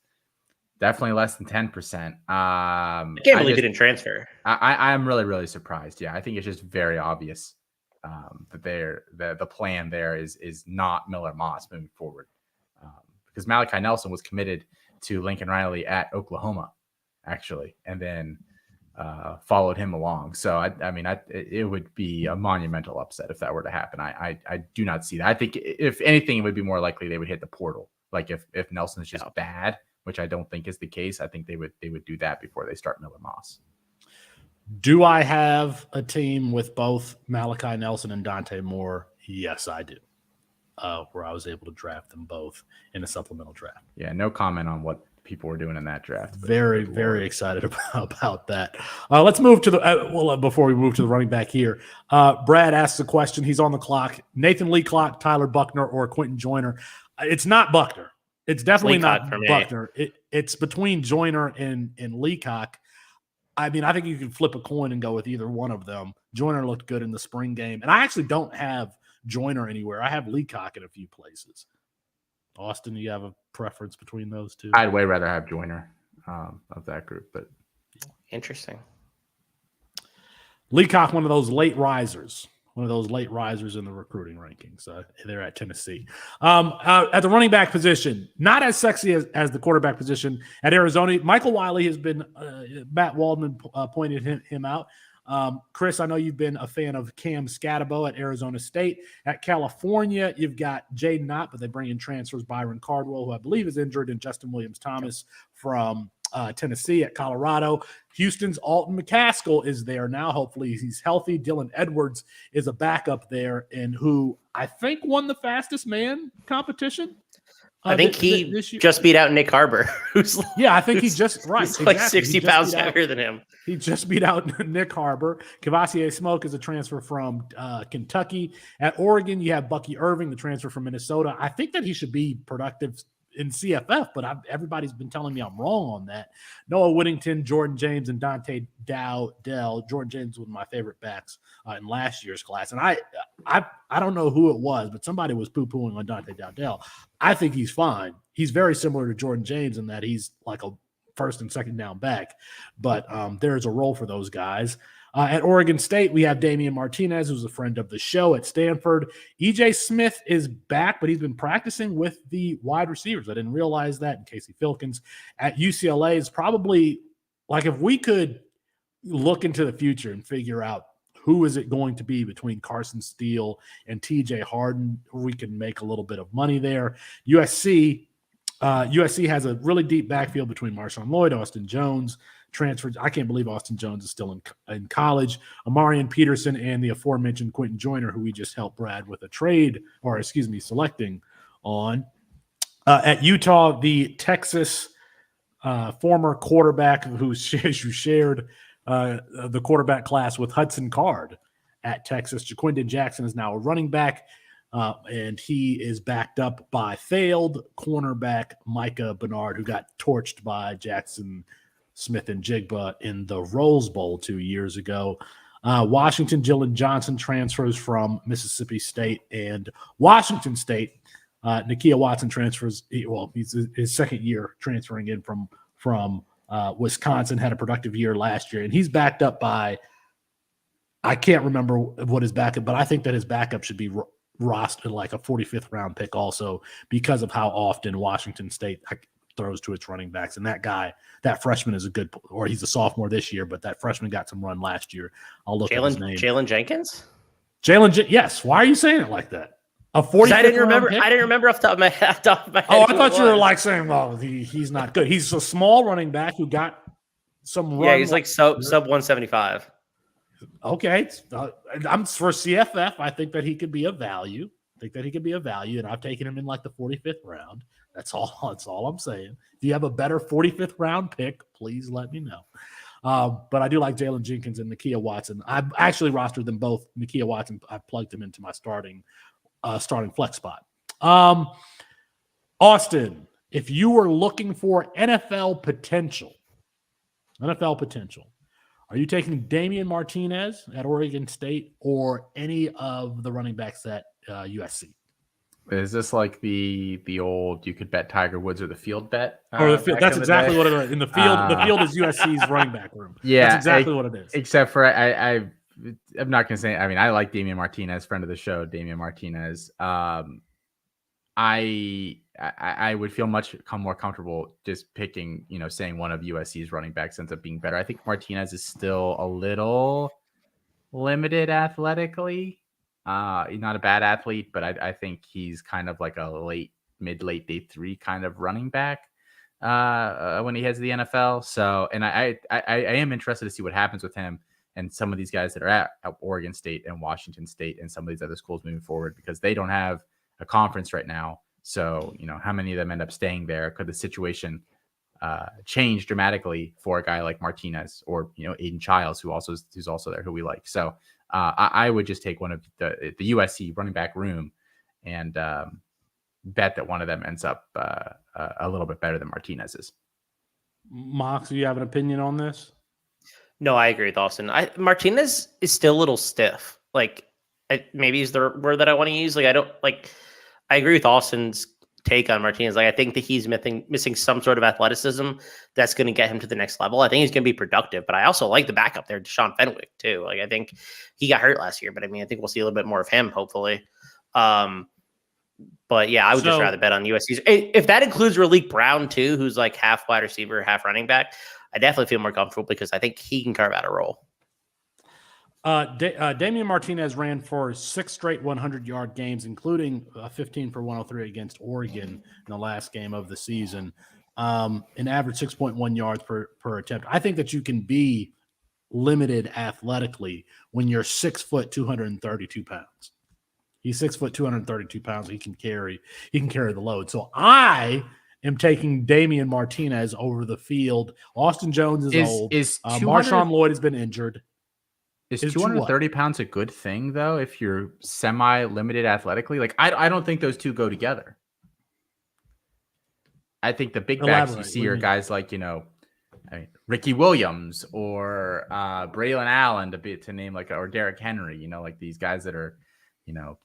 definitely less than 10%. I can't believe he didn't transfer. I'm really, really surprised. Yeah, I think it's just very obvious that the plan there is not Miller Moss moving forward, because Malachi Nelson was committed to Lincoln Riley at Oklahoma, actually, and then followed him along. So it would be a monumental upset if that were to happen. I do not see that. I think if anything, it would be more likely they would hit the portal. Like if Nelson's just bad, which I don't think is the case, I think they would do that before they start Miller Moss. Do I have a team with both Malachi Nelson and Dante Moore? Yes, I do. Where I was able to draft them both in a supplemental draft. Yeah, no comment on what people were doing in that draft. Very, very excited about that. Let's move to the before we move to the running back here. Brad asks a question. He's on the clock. Nathan Leacock, Tyler Buckner, or Quentin Joyner? It's not Buckner. It's definitely Leacock not Buckner. It's between Joyner and Leacock. I mean, I think you can flip a coin and go with either one of them. Joyner looked good in the spring game, and I actually don't have Joyner anywhere. I have Leacock in a few places. Austin, do you have a preference between those two? I'd way rather have Joyner of that group, but interesting. Leacock, one of those late risers in the recruiting rankings. They're at Tennessee. At the running back position, not as sexy as the quarterback position at Arizona. Michael Wiley has been, Matt Waldman pointed him out. Chris, I know you've been a fan of Cam Scatabo at Arizona State. At California, you've got Jaden Ott, but they bring in transfers Byron Cardwell, who I believe is injured, and Justin Williams-Thomas from Tennessee. At Colorado, Houston's Alton McCaskill is there now. Hopefully he's healthy. Dylan Edwards is a backup there, and who I think won the fastest man competition. I think he just beat out Nick Harbor. I think he just He's like 60 pounds heavier than him. He just beat out Nick Harbor. Cavassier Smoke is a transfer from Kentucky. At Oregon, you have Bucky Irving, the transfer from Minnesota. I think that he should be productive in CFF, but everybody's been telling me I'm wrong on that. Noah Whittington, Jordan James, and Dante Dowdell. Jordan James was one of my favorite backs in last year's class. And I don't know who it was, but somebody was poo-pooing on Dante Dowdell. I think he's fine. He's very similar to Jordan James in that he's like a first and second down back, but there's a role for those guys. At Oregon State, we have Damian Martinez, who's a friend of the show. At Stanford, E.J. Smith is back, but he's been practicing with the wide receivers. I didn't realize that. And Casey Filkins at UCLA is probably like, if we could look into the future and figure out who is it going to be between Carson Steele and TJ Harden, we can make a little bit of money there. USC has a really deep backfield between Marshawn Lloyd, Austin Jones, transferred. I can't believe Austin Jones is still in college. Amarian Peterson and the aforementioned Quentin Joyner, who we just helped Brad with selecting on. At Utah, the Texas former quarterback who shared the quarterback class with Hudson Card at Texas, Jaquindon Jackson, is now a running back. And he is backed up by failed cornerback Micah Bernard, who got torched by Jackson Smith and Jigba in the Rose Bowl 2 years ago. Washington, Jalen Johnson transfers from Mississippi State and Washington State. Nakia Watson transfers. He's his second year transferring in from Wisconsin. Had a productive year last year, and he's backed up by. I can't remember what his backup, but I think that his backup should be rostered like a 45th round pick, also because of how often Washington State throws to its running backs. And that freshman is a good, or he's a sophomore this year, but that freshman got some run last year. I'll look at his name. Jalen Jenkins? Yes. Why are you saying it like that? A 40. I didn't remember off the top of my head. Oh, I thought you were like saying, well, he's not good. He's a small running back who got some run. Yeah, he's like sub 175. Okay. I'm for CFF. I think that he could be a value. And I've taken him in like the 45th round. That's all I'm saying. If you have a better 45th round pick, please let me know. But I do like Jalen Jenkins and Nakia Watson. I've actually rostered them both. Nakia Watson, I plugged him into my starting flex spot. Austin, if you were looking for NFL potential, are you taking Damian Martinez at Oregon State or any of the running backs at USC? Is this like the old you could bet Tiger Woods or the field bet? Or the field? That's exactly what it is. In the field, the field is USC's running back room. Yeah, that's exactly what it is. Except for I'm not gonna say. I mean, I like Damian Martinez, friend of the show, Damian Martinez. I would feel much more comfortable just picking, saying one of USC's running backs ends up being better. I think Martinez is still a little limited athletically. He's not a bad athlete, but I think he's kind of like a mid-late day 3 kind of running back when he heads to the NFL. So, and I am interested to see what happens with him and some of these guys that are at Oregon State and Washington State and some of these other schools moving forward, because they don't have a conference right now. So, how many of them end up staying there? Could the situation change dramatically for a guy like Martinez or, Aiden Childs, who's also there, who we like. So I would just take one of the USC running back room and bet that one of them ends up a little bit better than Martinez's. Mox, do you have an opinion on this? No, I agree with Austin. Martinez is still a little stiff. Maybe is the word that I want to use. I agree with Austin's take on Martinez. I think that he's missing some sort of athleticism that's going to get him to the next level. I think he's going to be productive, but I also like the backup there, Deshaun Fenwick, too. I think he got hurt last year, but I think we'll see a little bit more of him, hopefully. But yeah, I would just rather bet on USC. If that includes Raleek Brown, too, who's like half wide receiver, half running back, I definitely feel more comfortable because I think he can carve out a role. Damian Martinez ran for 6 straight 100-yard games, including 15 for 103 against Oregon in the last game of the season. An average 6.1 yards per attempt. I think that you can be limited athletically when you're 6 foot 232 pounds. He's 6 foot 232 pounds. He can carry the load. So I am taking Damian Martinez over the field. Austin Jones is old. Marshawn Lloyd has been injured. Is 230 pounds a good thing, though, if you're semi-limited athletically? I don't think those two go together. I think the big backs you see are guys like, Ricky Williams or Braylon Allen to name or Derrick Henry, these guys that are,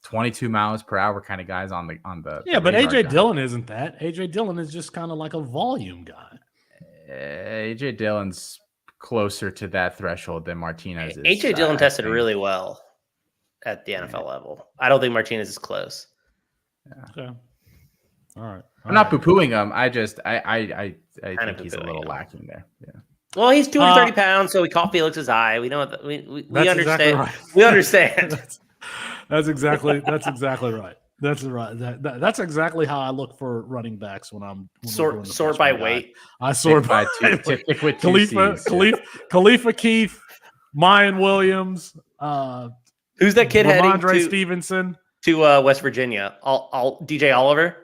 22 miles per hour kind of guys on the. Yeah, but AJ Dillon isn't that. AJ Dillon is just kind of like a volume guy. AJ Dillon's closer to that threshold than Martinez is. AJ Dillon tested really well at the NFL level. I don't think Martinez is close. Yeah. Okay. All right. I'm not poo-pooing him. I think he's a little lacking there. Yeah. Well, he's 230 pounds, so we caught Felix's eye. We know we understand. Exactly right. We understand. That's exactly right. That's right. That's exactly how I look for running backs when I'm sort by weight. I sort by with Khalifa Keith, Mayan Williams. Who's that kid heading Ramondre Stevenson to West Virginia? DJ Oliver.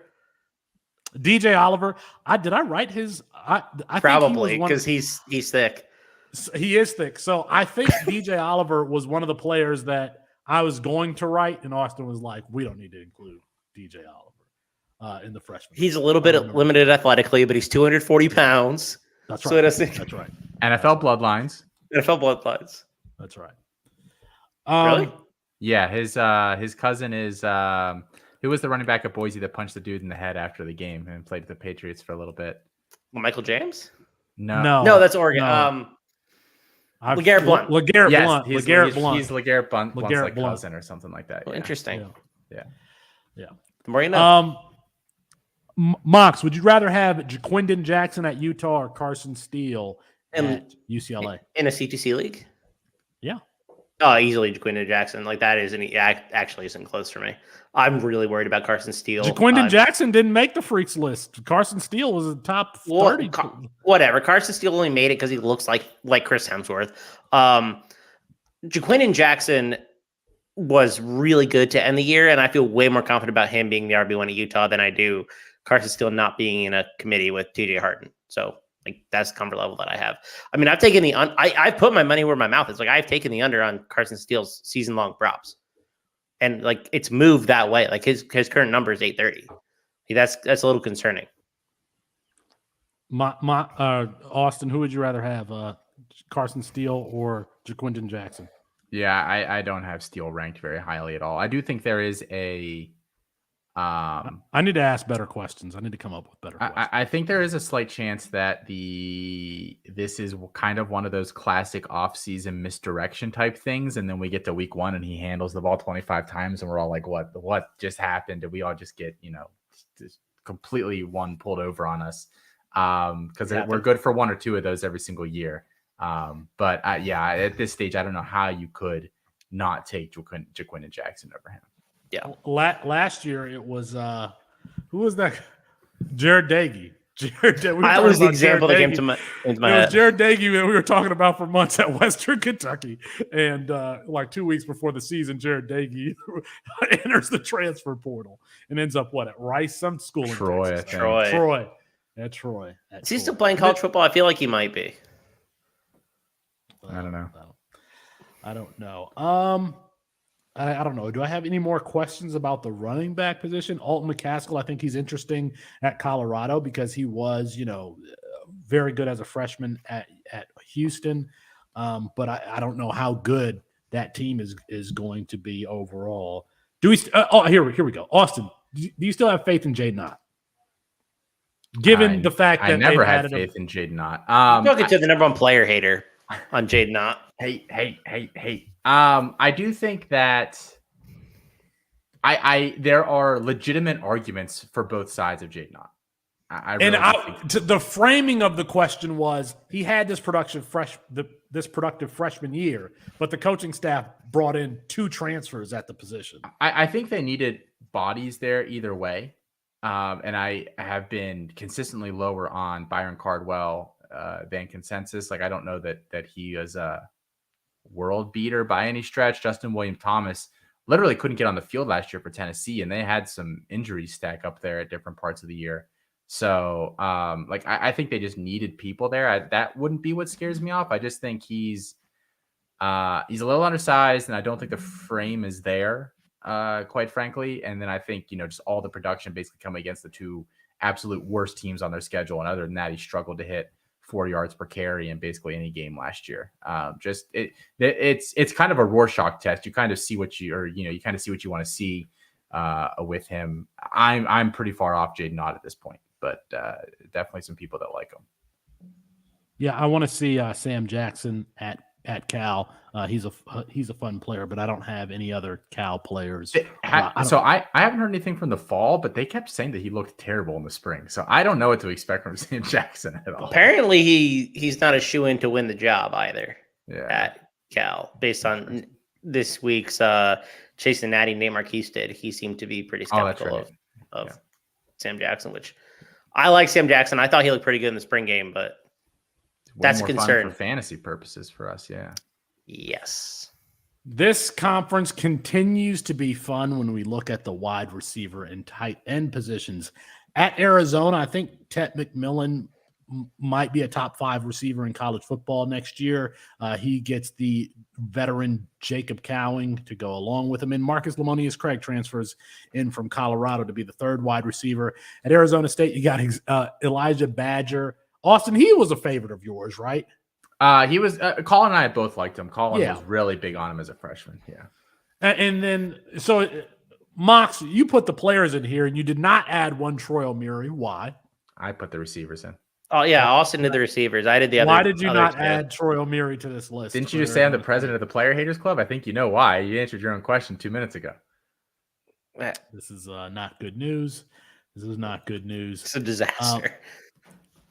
DJ Oliver. Did I write his? I probably because he's thick. He is thick. So I think DJ Oliver was one of the players that I was going to write, and Austin was like, we don't need to include DJ Oliver in the freshman. He's a little bit limited athletically, but he's 240 pounds. That's So right. that's right. NFL bloodlines. NFL bloodlines. That's right. Really? Yeah, his cousin is who was the running back at Boise that punched the dude in the head after the game and played with the Patriots for a little bit? Michael James? No, No, that's Oregon. No. LeGarrette Blunt. LeGarrette yes, Blunt. he's LeGarrette Blunt. He's LeGarrette Blunt's LeGarrette Blunt. cousin or something like that. Well, Yeah. interesting. Yeah. The more you know. Mox, would you rather have Jaquindon Jackson at Utah or Carson Steele at UCLA? In a C2C league? Yeah. Oh, easily Jaquindon Jackson. Like that actually isn't close for me. I'm really worried about Carson Steele. Jaquindon Jackson didn't make the freaks list. Carson Steele was a top 30. Whatever. Carson Steele only made it because he looks like Chris Hemsworth. Jaquindon Jackson was really good to end the year, and I feel way more confident about him being the RB1 at Utah than I do Carson Steele not being in a committee with TJ Harton. So like that's the comfort level that I have. I mean, I've taken I've put my money where my mouth is. Like I've taken the under on Carson Steele's season long props, and like it's moved that way. Like his current number is 830. That's a little concerning. Austin, who would you rather have, Carson Steele or Jaquindon Jackson? Yeah, I don't have Steele ranked very highly at all. I do think there is a. I need to ask better questions. I need to come up with better questions. I think there is a slight chance that this is kind of one of those classic off-season misdirection type things, and then we get to week 1 and he handles the ball 25 times, and we're all like, "What just happened? Did we all just get just completely one pulled over on us?" Because we're good for 1 or 2 of those every single year. But at this stage, I don't know how you could not take Jaquindon Jackson over him. Yeah. Last year it was who was that? Jared Dagey. That was the example that came to my head. Was Jared Dagey that we were talking about for months at Western Kentucky, and like 2 weeks before the season, Jared Dagey enters the transfer portal and ends up at Rice, some school in Troy. Texas. Troy. At Troy. Is he still playing college football? I feel like he might be. I don't know. I don't know. I don't know. Do I have any more questions about the running back position? Alton McCaskill, I think he's interesting at Colorado because he was, very good as a freshman at Houston. But I don't know how good that team is going to be overall. Do we? Here we go. Austin, do you still have faith in Jaden Knott? Given the fact that I never had faith in Jaden Knott. Talking to the number one player hater on Jaden Knott. Hey. I do think that there are legitimate arguments for both sides of Jaden Knott. The framing of the question was he had this productive freshman year, but the coaching staff brought in 2 transfers at the position. I think they needed bodies there either way. And I have been consistently lower on Byron Cardwell than consensus. Like I don't know that he is a world beater by any stretch. Justin William Thomas literally couldn't get on the field last year for Tennessee, and they had some injuries stack up there at different parts of the year. So I think they just needed people there. That wouldn't be what scares me off. I just think he's a little undersized, and I don't think the frame is there, quite frankly. And then I think, just all the production basically coming against the 2 absolute worst teams on their schedule. And other than that, he struggled to hit 4 yards per carry in basically any game last year. It's kind of a Rorschach test. You kind of see what you want to see with him. I'm pretty far off Jaden Knott at this point, but definitely some people that like him. Yeah, I want to see Sam Jackson at Cal. He's a fun player, but I don't have any other Cal players. I haven't heard anything from the fall, but they kept saying that he looked terrible in the spring. So I don't know what to expect from Sam Jackson at all. Apparently, he's not a shoo-in to win the job either at Cal. Based on this week's Chase and Natty Nate Marquise did, he seemed to be pretty skeptical of Sam Jackson, which I like Sam Jackson. I thought he looked pretty good in the spring game, but that's a concern for fantasy purposes for us. Yeah. Yes. This conference continues to be fun when we look at the wide receiver and tight end positions. At Arizona, I think Tet McMillan might be a top 5 receiver in college football next year. He gets the veteran Jacob Cowing to go along with him. And Marcus Lemonius Craig transfers in from Colorado to be the 3rd wide receiver. At Arizona State, you got Elijah Badger, Austin, he was a favorite of yours, right? He was. Colin and I both liked him. Colin Yeah. was really big on him as a freshman. Yeah. And then, so Mox, you put the players in here, and you did not add one Troy O'Meary. Why? I put the receivers in. Oh yeah, Austin did the receivers. I did the other. Why did you not two. add Troy O'Meary to this list? Didn't you just say I'm the president of the Player Haters Club? I think you know why. You answered your own question 2 minutes ago. This is not good news. This is not good news. It's a disaster.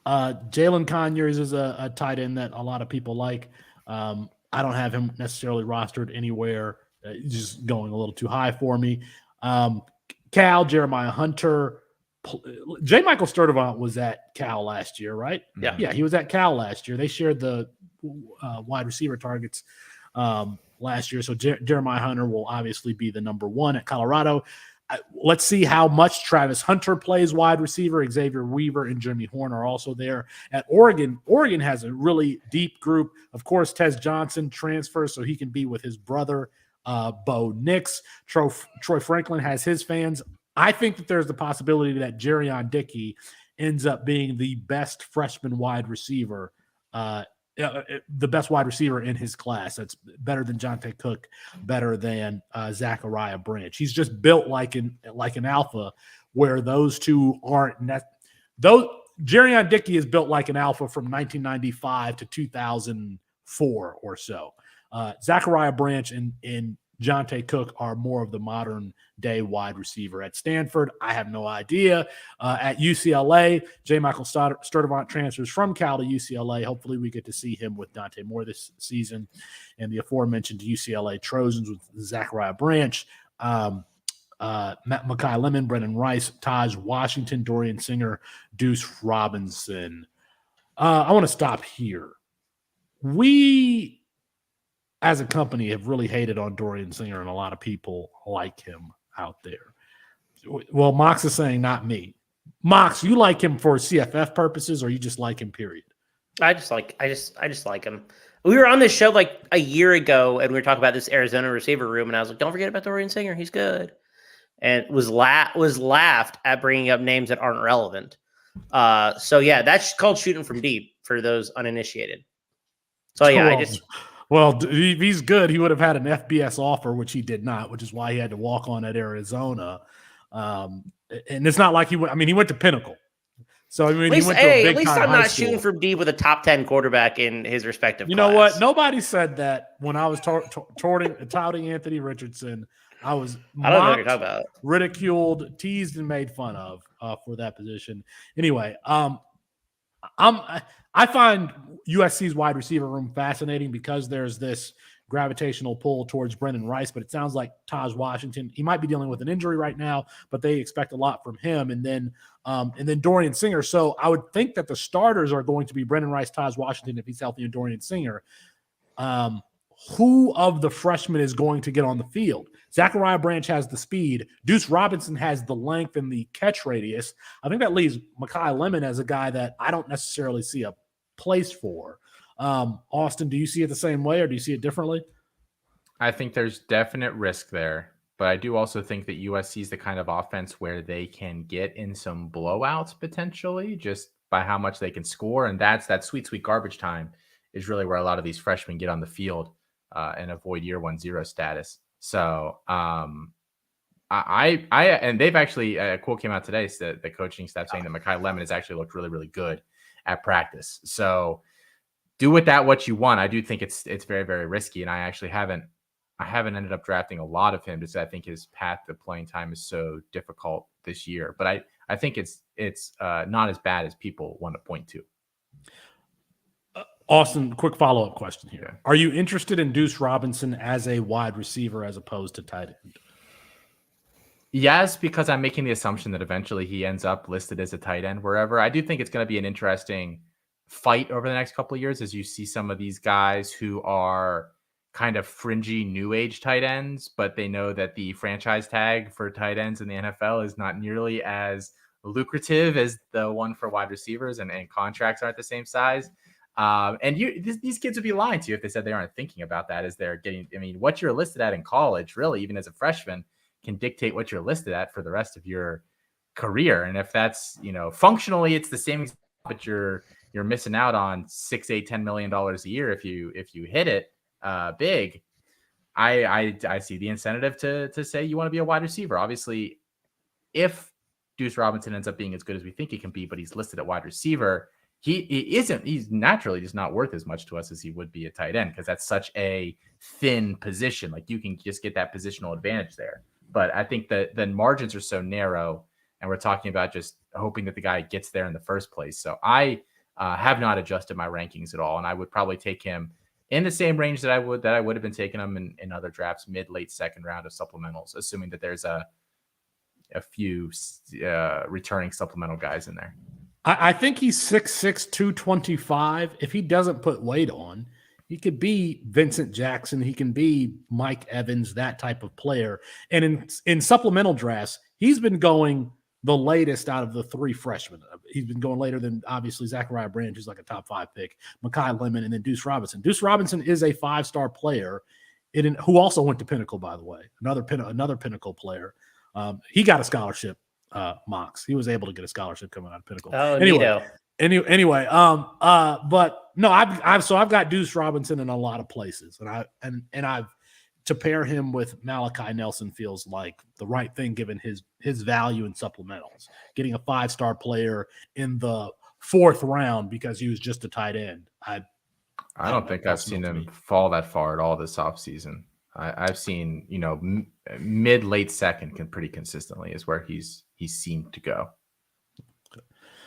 Jalen Conyers is a tight end that a lot of people like. I don't have him necessarily rostered anywhere. He's just going a little too high for me. Cal, Jeremiah Hunter. J. Michael Sturdivant was at Cal last year, right? Yeah. He was at Cal last year. They shared the wide receiver targets last year. So Jeremiah Hunter will obviously be the number one at Colorado. Let's see how much Travis Hunter plays wide receiver. Xavier Weaver and Jimmy Horn are also there. At Oregon, Oregon has a really deep group. Of course, Tez Johnson transfers so he can be with his brother, Bo Nix. Troy Franklin has his fans. I think that there's the possibility that Jerion Dickey ends up being the best freshman wide receiver, the best wide receiver in his class. That's better than Jonte Cook, better than Zachariah Branch. He's just built like an alpha, where those two aren't. Jerion Dickey is built like an alpha from 1995 to 2004 or so. Zachariah Branch and Jonte Cook are more of the modern day wide receiver. At Stanford, I have no idea. At UCLA, J. Michael Sturdivant transfers from Cal to UCLA. Hopefully we get to see him with Dante Moore this season. And the aforementioned UCLA Trojans with Zachariah Branch, Mekhi Lemon, Brennan Rice, Taj Washington, Dorian Singer, Deuce Robinson. I want to stop here. We, as a company, have really hated on Dorian Singer, and a lot of people like him out there. Well, Mox is saying not me. Mox, you like him for CFF purposes, or you just like him, period? I just like him. We were on this show like a year ago, and we were talking about this Arizona receiver room, and I was like, "Don't forget about Dorian Singer; he's good." And was laughed at bringing up names that aren't relevant. So yeah, that's called shooting from deep for those uninitiated. So yeah, Well, if he's good, he would have had an FBS offer, which he did not, which is why he had to walk on at Arizona. And it's not like he went. I mean, he went to Pinnacle. So I mean, he went to a big at least time I'm high not school. shooting from deep with a top 10 quarterback in his respective. You know what? Nobody said that when I was touting Anthony Richardson. I was I don't know what you're talking about. Ridiculed, teased, and made fun of for that position. Anyway, I find USC's wide receiver room fascinating because there's this gravitational pull towards Brendan Rice, but it sounds like Taj Washington, he might be dealing with an injury right now, but they expect a lot from him. And then Dorian Singer. So I would think that the starters are going to be Brendan Rice, Taj Washington, if he's healthy, and Dorian Singer. Who of the freshmen is going to get on the field? Zachariah Branch has the speed. Deuce Robinson has the length and the catch radius. I think that leaves Mekhi Lemon as a guy that I don't necessarily see a place for. Austin, do you see it the same way, or do you see it differently? I think there's definite risk there, but I do also think that USC is the kind of offense where they can get in some blowouts potentially just by how much they can score. And that's that sweet garbage time is really where a lot of these freshmen get on the field and avoid year 1-0 status. So and they've actually, a quote came out today, that the coaching staff saying that Mekhi Lemon has actually looked really, really good at practice. So do with that what you want. I do think it's very, very risky. And I actually haven't ended up drafting a lot of him because I think his path to playing time is so difficult this year. But I think it's not as bad as people want to point to. Austin, quick follow-up question here. Yeah. Are you interested in Deuce Robinson as a wide receiver as opposed to tight end? Yes, because I'm making the assumption that eventually he ends up listed as a tight end wherever. I do think it's going to be an interesting fight over the next couple of years as you see some of these guys who are kind of fringy new age tight ends, but they know that the franchise tag for tight ends in the NFL is not nearly as lucrative as the one for wide receivers, and contracts aren't the same size. These kids would be lying to you if they said they aren't thinking about that as they're getting. I mean, what you're listed at in college, really, even as a freshman, can dictate what you're listed at for the rest of your career. And if that's, functionally it's the same, but you're you're missing out on $6, $8, $10 million a year if you hit it big. I see the incentive to say you want to be a wide receiver. Obviously, if Deuce Robinson ends up being as good as we think he can be, but he's listed at wide receiver, he's naturally just not worth as much to us as he would be a tight end, because that's such a thin position. Like, you can just get that positional advantage there. But I think that the margins are so narrow, and we're talking about just hoping that the guy gets there in the first place. So I have not adjusted my rankings at all, and I would probably take him in the same range that I would have been taking him in other drafts, late second round of supplementals, assuming that there's a few returning supplemental guys in there. I think he's 6'6", 225. If he doesn't put weight on, he could be Vincent Jackson. He can be Mike Evans, that type of player. And in supplemental drafts, he's been going the latest out of the three freshmen. He's been going later than, obviously, Zachariah Brand, who's like a top 5 pick, Mekhi Lemon, and then Deuce Robinson. Deuce Robinson is a 5-star player who also went to Pinnacle, by the way, another Pinnacle player. He got a scholarship, Mox. He was able to get a scholarship coming out of Pinnacle. Oh, anyway, but no, I've got Deuce Robinson in a lot of places, and I've to pair him with Malachi Nelson feels like the right thing given his value in supplementals. Getting a 5-star player in the 4th round because he was just a tight end. I don't think I've seen him fall that far at all this offseason. I've seen, mid-late second pretty consistently is where he's seemed to go.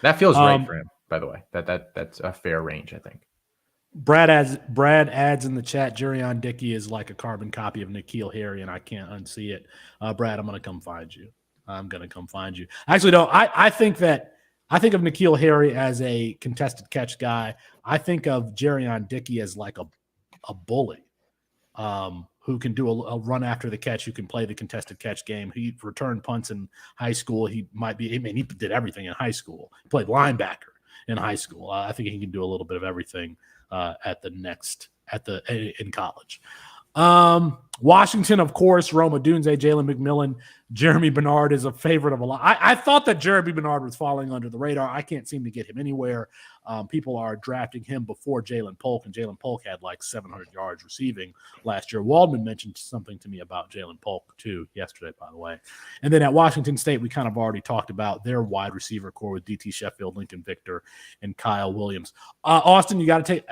That feels right for him, by the way. That's a fair range, I think. Brad adds in the chat, Jerion Dickey is like a carbon copy of N'Keal Harry, and I can't unsee it. Brad, I'm going to come find you. Actually, no, I think of N'Keal Harry as a contested catch guy. I think of Jerion Dickey as like a bully who can do a run after the catch, who can play the contested catch game. He returned punts in high school. He did everything in high school. He played linebacker in high school. I think he can do a little bit of everything in college. Washington, of course, Rome Odunze, Jalen McMillan, Jeremy Bernard is a favorite of a lot. I thought that Jeremy Bernard was falling under the radar. I can't seem to get him anywhere. People are drafting him before Jalen Polk, and Jalen Polk had like 700 yards receiving last year. Waldman mentioned something to me about Jalen Polk, too, yesterday, by the way. And then at Washington State, we kind of already talked about their wide receiver core with DT Sheffield, Lincoln Victor, and Kyle Williams. Austin, you got to take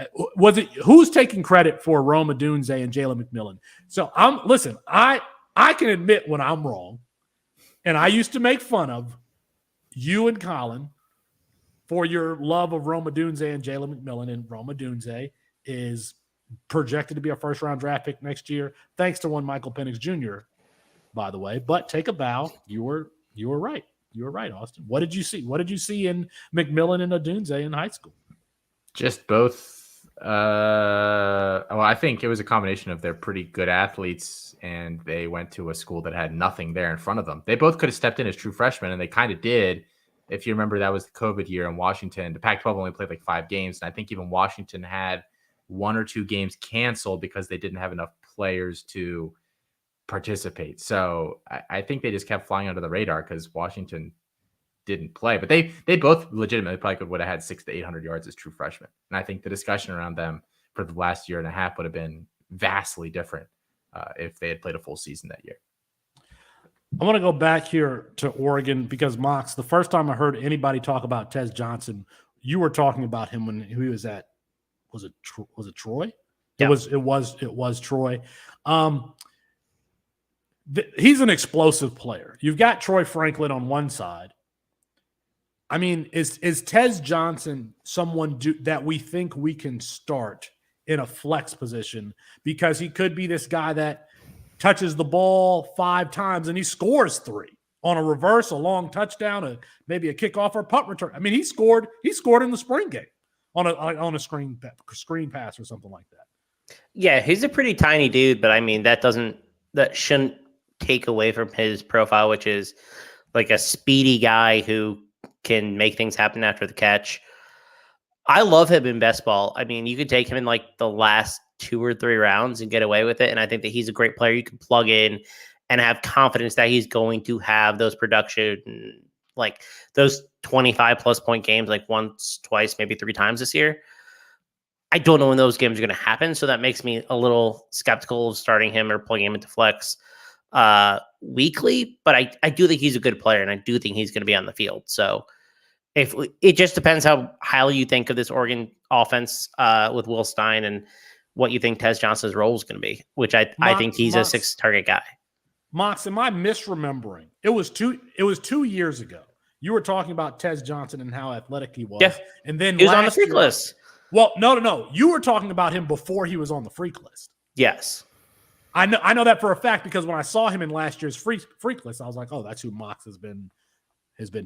– who's taking credit for Rome Odunze and Jalen McMillan? So, I can admit when I'm wrong, and I used to make fun of you and Colin for your love of Rome Odunze and Jalen McMillan, and Rome Odunze is projected to be a first-round draft pick next year, thanks to one Michael Penix Jr., by the way. But take a bow. You were right. You were right, Austin. What did you see? What did you see in McMillan and Odunze in high school? Just both. I think it was a combination of they're pretty good athletes, and they went to a school that had nothing there in front of them. They both could have stepped in as true freshmen, and they kind of did. If you remember, that was the COVID year in Washington. The Pac-12 only played like 5 games, and I think even Washington had 1 or 2 games canceled because they didn't have enough players to participate. So I think they just kept flying under the radar because Washington didn't play. But they both legitimately probably would have had 600 to 800 yards as true freshmen. And I think the discussion around them for the last year and a half would have been vastly different if they had played a full season that year. I want to go back here to Oregon because, Mox, the first time I heard anybody talk about Tez Johnson, you were talking about him when he was at – was it Troy? Yeah. It was Troy. He's an explosive player. You've got Troy Franklin on one side. I mean, is Tez Johnson someone that we think we can start in a flex position? Because he could be this guy that touches the ball 5 times and he scores 3 on a reverse, a long touchdown, maybe a kickoff or a punt return. I mean, he scored in the spring game on a screen pass or something like that. Yeah, he's a pretty tiny dude, but I mean that shouldn't take away from his profile, which is like a speedy guy who can make things happen after the catch. I love him in best ball. I mean, you could take him in like the last 2 or 3 rounds and get away with it. And I think that he's a great player you can plug in and have confidence that he's going to have those production like those 25 plus point games, like once, twice, maybe 3 times this year. I don't know when those games are going to happen. So that makes me a little skeptical of starting him or pulling him into flex weekly. But I do think he's a good player, and I do think he's going to be on the field. So it just depends how highly you think of this Oregon offense with Will Stein and what you think Tez Johnson's role is going to be, which I think he's a 6 target guy. Mox, am I misremembering? It was 2 years ago. You were talking about Tez Johnson and how athletic he was. Yeah. And then he was on the freak list. Well, no. You were talking about him before he was on the freak list. Yes. I know that for a fact because when I saw him in last year's freak list, I was like, oh, that's who Mox has been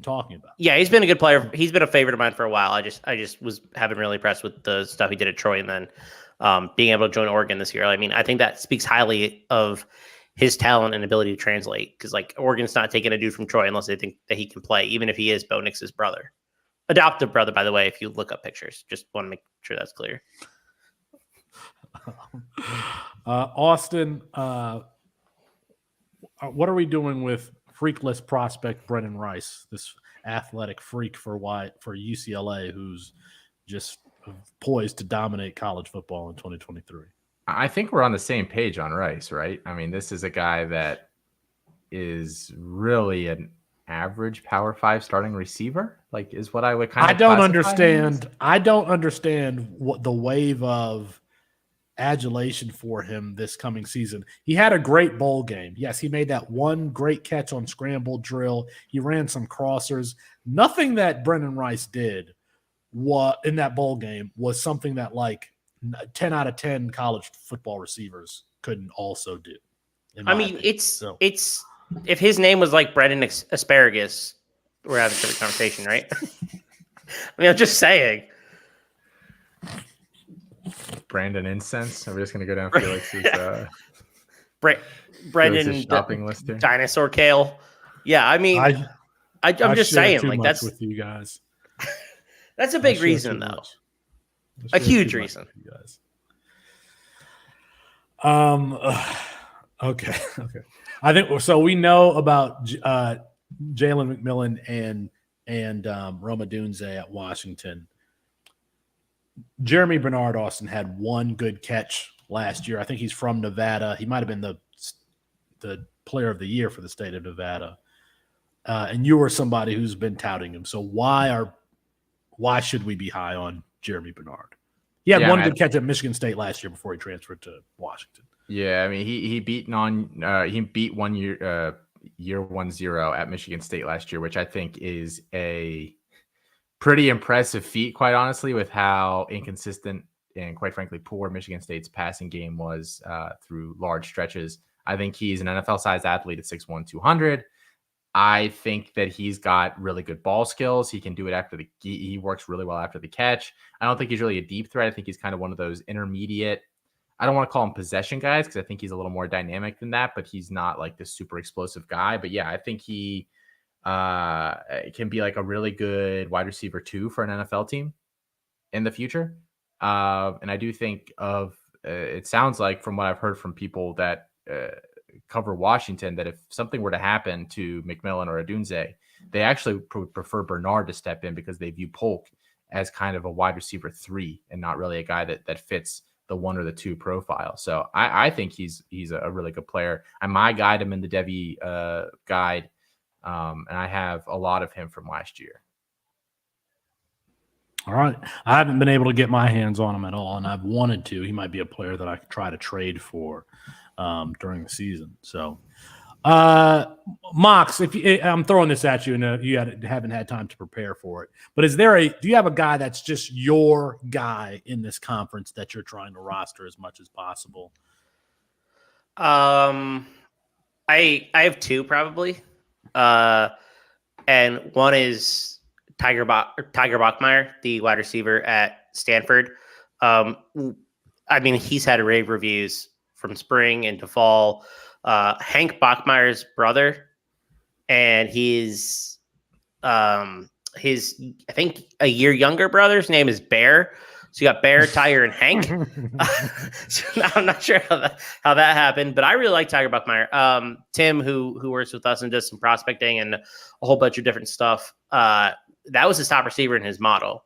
talking about. Yeah, he's been a good player. He's been a favorite of mine for a while. I just haven't really impressed with the stuff he did at Troy and then being able to join Oregon this year. I mean, I think that speaks highly of his talent and ability to translate because like Oregon's not taking a dude from Troy unless they think that he can play, even if he is Bo Nix's brother. Adoptive brother, by the way, if you look up pictures. Just want to make sure that's clear. Austin, what are we doing with freak list prospect Brennan Rice, this athletic freak for UCLA who's just poised to dominate college football in 2023? I think we're on the same page on Rice, right? I mean, this is a guy that is really an average Power 5 starting receiver, like is what I would kind of. I don't understand what the wave of adulation for him this coming season. He had a great bowl game. Yes, he made that one great catch on scramble drill. He ran some crossers. Nothing that Brennan Rice did in that bowl game was something that like 10 out of 10 college football receivers couldn't also do. I mean, it's if his name was like bread and asparagus, we're having a different conversation, right? I mean, I'm just saying. Brandon Incense. Are we just going to go down Felix's Brandon shopping list here? Dinosaur Kale. Yeah, I mean, I'm just saying, like that's with you guys. That's a big reason, though. A huge reason. You guys. Okay. I think so. We know about Jalen McMillan and Roma Dunze at Washington. Jeremy Bernard Austin had one good catch last year. I think he's from Nevada. He might have been the player of the year for the state of Nevada. And you were somebody who's been touting him. So why should we be high on Jeremy Bernard? He had one good catch at Michigan State last year before he transferred to Washington. Yeah, I mean he beat 1 year 1-0 at Michigan State last year, which I think is a pretty impressive feat, quite honestly, with how inconsistent and quite frankly poor Michigan State's passing game was through large stretches. I think he's an NFL-sized athlete at 6'1", 200. I think that he's got really good ball skills. He can do it he works really well after the catch. I don't think he's really a deep threat. I think he's kind of one of those intermediate. I don't want to call him possession guys because I think he's a little more dynamic than that, but he's not like this super explosive guy. But yeah, I think he can be like a really good wide receiver 2 for an NFL team in the future. And I do think it sounds like from what I've heard from people that cover Washington, that if something were to happen to McMillan or Odunze, they actually prefer Bernard to step in because they view Polk as kind of a wide receiver 3 and not really a guy that fits the 1 or the 2 profile. So I think he's a really good player. I might guide him in the Devy guide, and I have a lot of him from last year. All right. I haven't been able to get my hands on him at all, and I've wanted to. He might be a player that I could try to trade for during the season. So, Mox, I'm throwing this at you, and you haven't had time to prepare for it. But do you have a guy that's just your guy in this conference that you're trying to roster as much as possible? I have 2 probably, and one is Tiger Bachmeier, the wide receiver at Stanford. I mean, he's had rave reviews from spring into fall. Hank Bachmeier's brother, and his I think a year younger brother's name is Bear. So you got Bear, Tiger, and Hank. So I'm not sure how that happened, but I really like Tiger Buckmeyer. Tim, who works with us and does some prospecting and a whole bunch of different stuff, that was his top receiver in his model.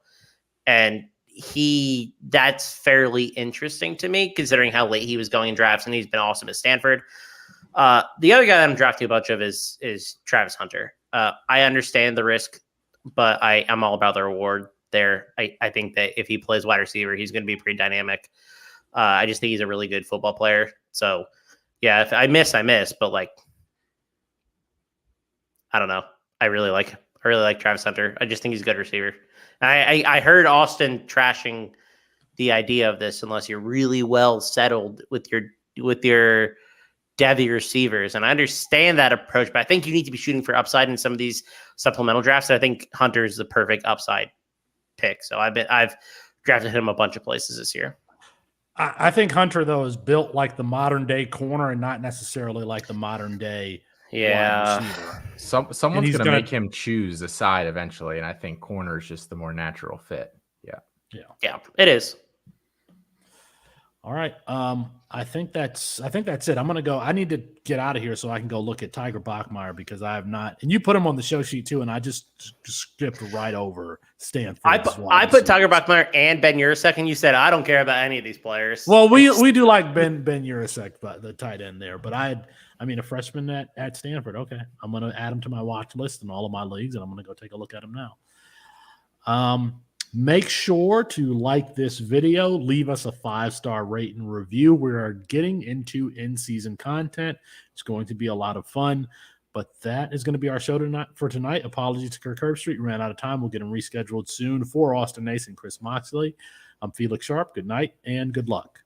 And that's fairly interesting to me, considering how late he was going in drafts, and he's been awesome at Stanford. The other guy that I'm drafting a bunch of is Travis Hunter. I understand the risk, but I'm all about the reward there. I think that if he plays wide receiver, he's going to be pretty dynamic. I just think he's a really good football player. So yeah, if I miss, but like, I don't know. I really like Travis Hunter. I just think he's a good receiver. I heard Austin trashing the idea of this unless you're really well settled with your Devy receivers. And I understand that approach, but I think you need to be shooting for upside in some of these supplemental drafts. And I think Hunter is the perfect upside pick. So I've drafted him a bunch of places this year. I think Hunter, though, is built like the modern day corner and not necessarily like the modern day wide receiver. Someone's going to make him choose a side eventually, and I think corner is just the more natural fit. Yeah, it is. All right. I think that's it. I'm going to go. I need to get out of here so I can go look at Tiger Bachmeier because I have not. And you put him on the show sheet too, and I just skipped right over Stanford. I put Tiger Bachmeier and Ben Urasek, and you said I don't care about any of these players. Well, we do like Ben Urasek, but the tight end there. But I mean, a freshman at Stanford. Okay, I'm going to add him to my watch list in all of my leagues, and I'm going to go take a look at him now. Make sure to like this video, leave us a 5-star rate and review. We are getting into in-season content. It's going to be a lot of fun, but that is going to be our show for tonight. Apologies to Kirk Herbstreit. We ran out of time. We'll get him rescheduled soon for Austin Nace and Chris Moxley. I'm Felix Sharp. Good night and good luck.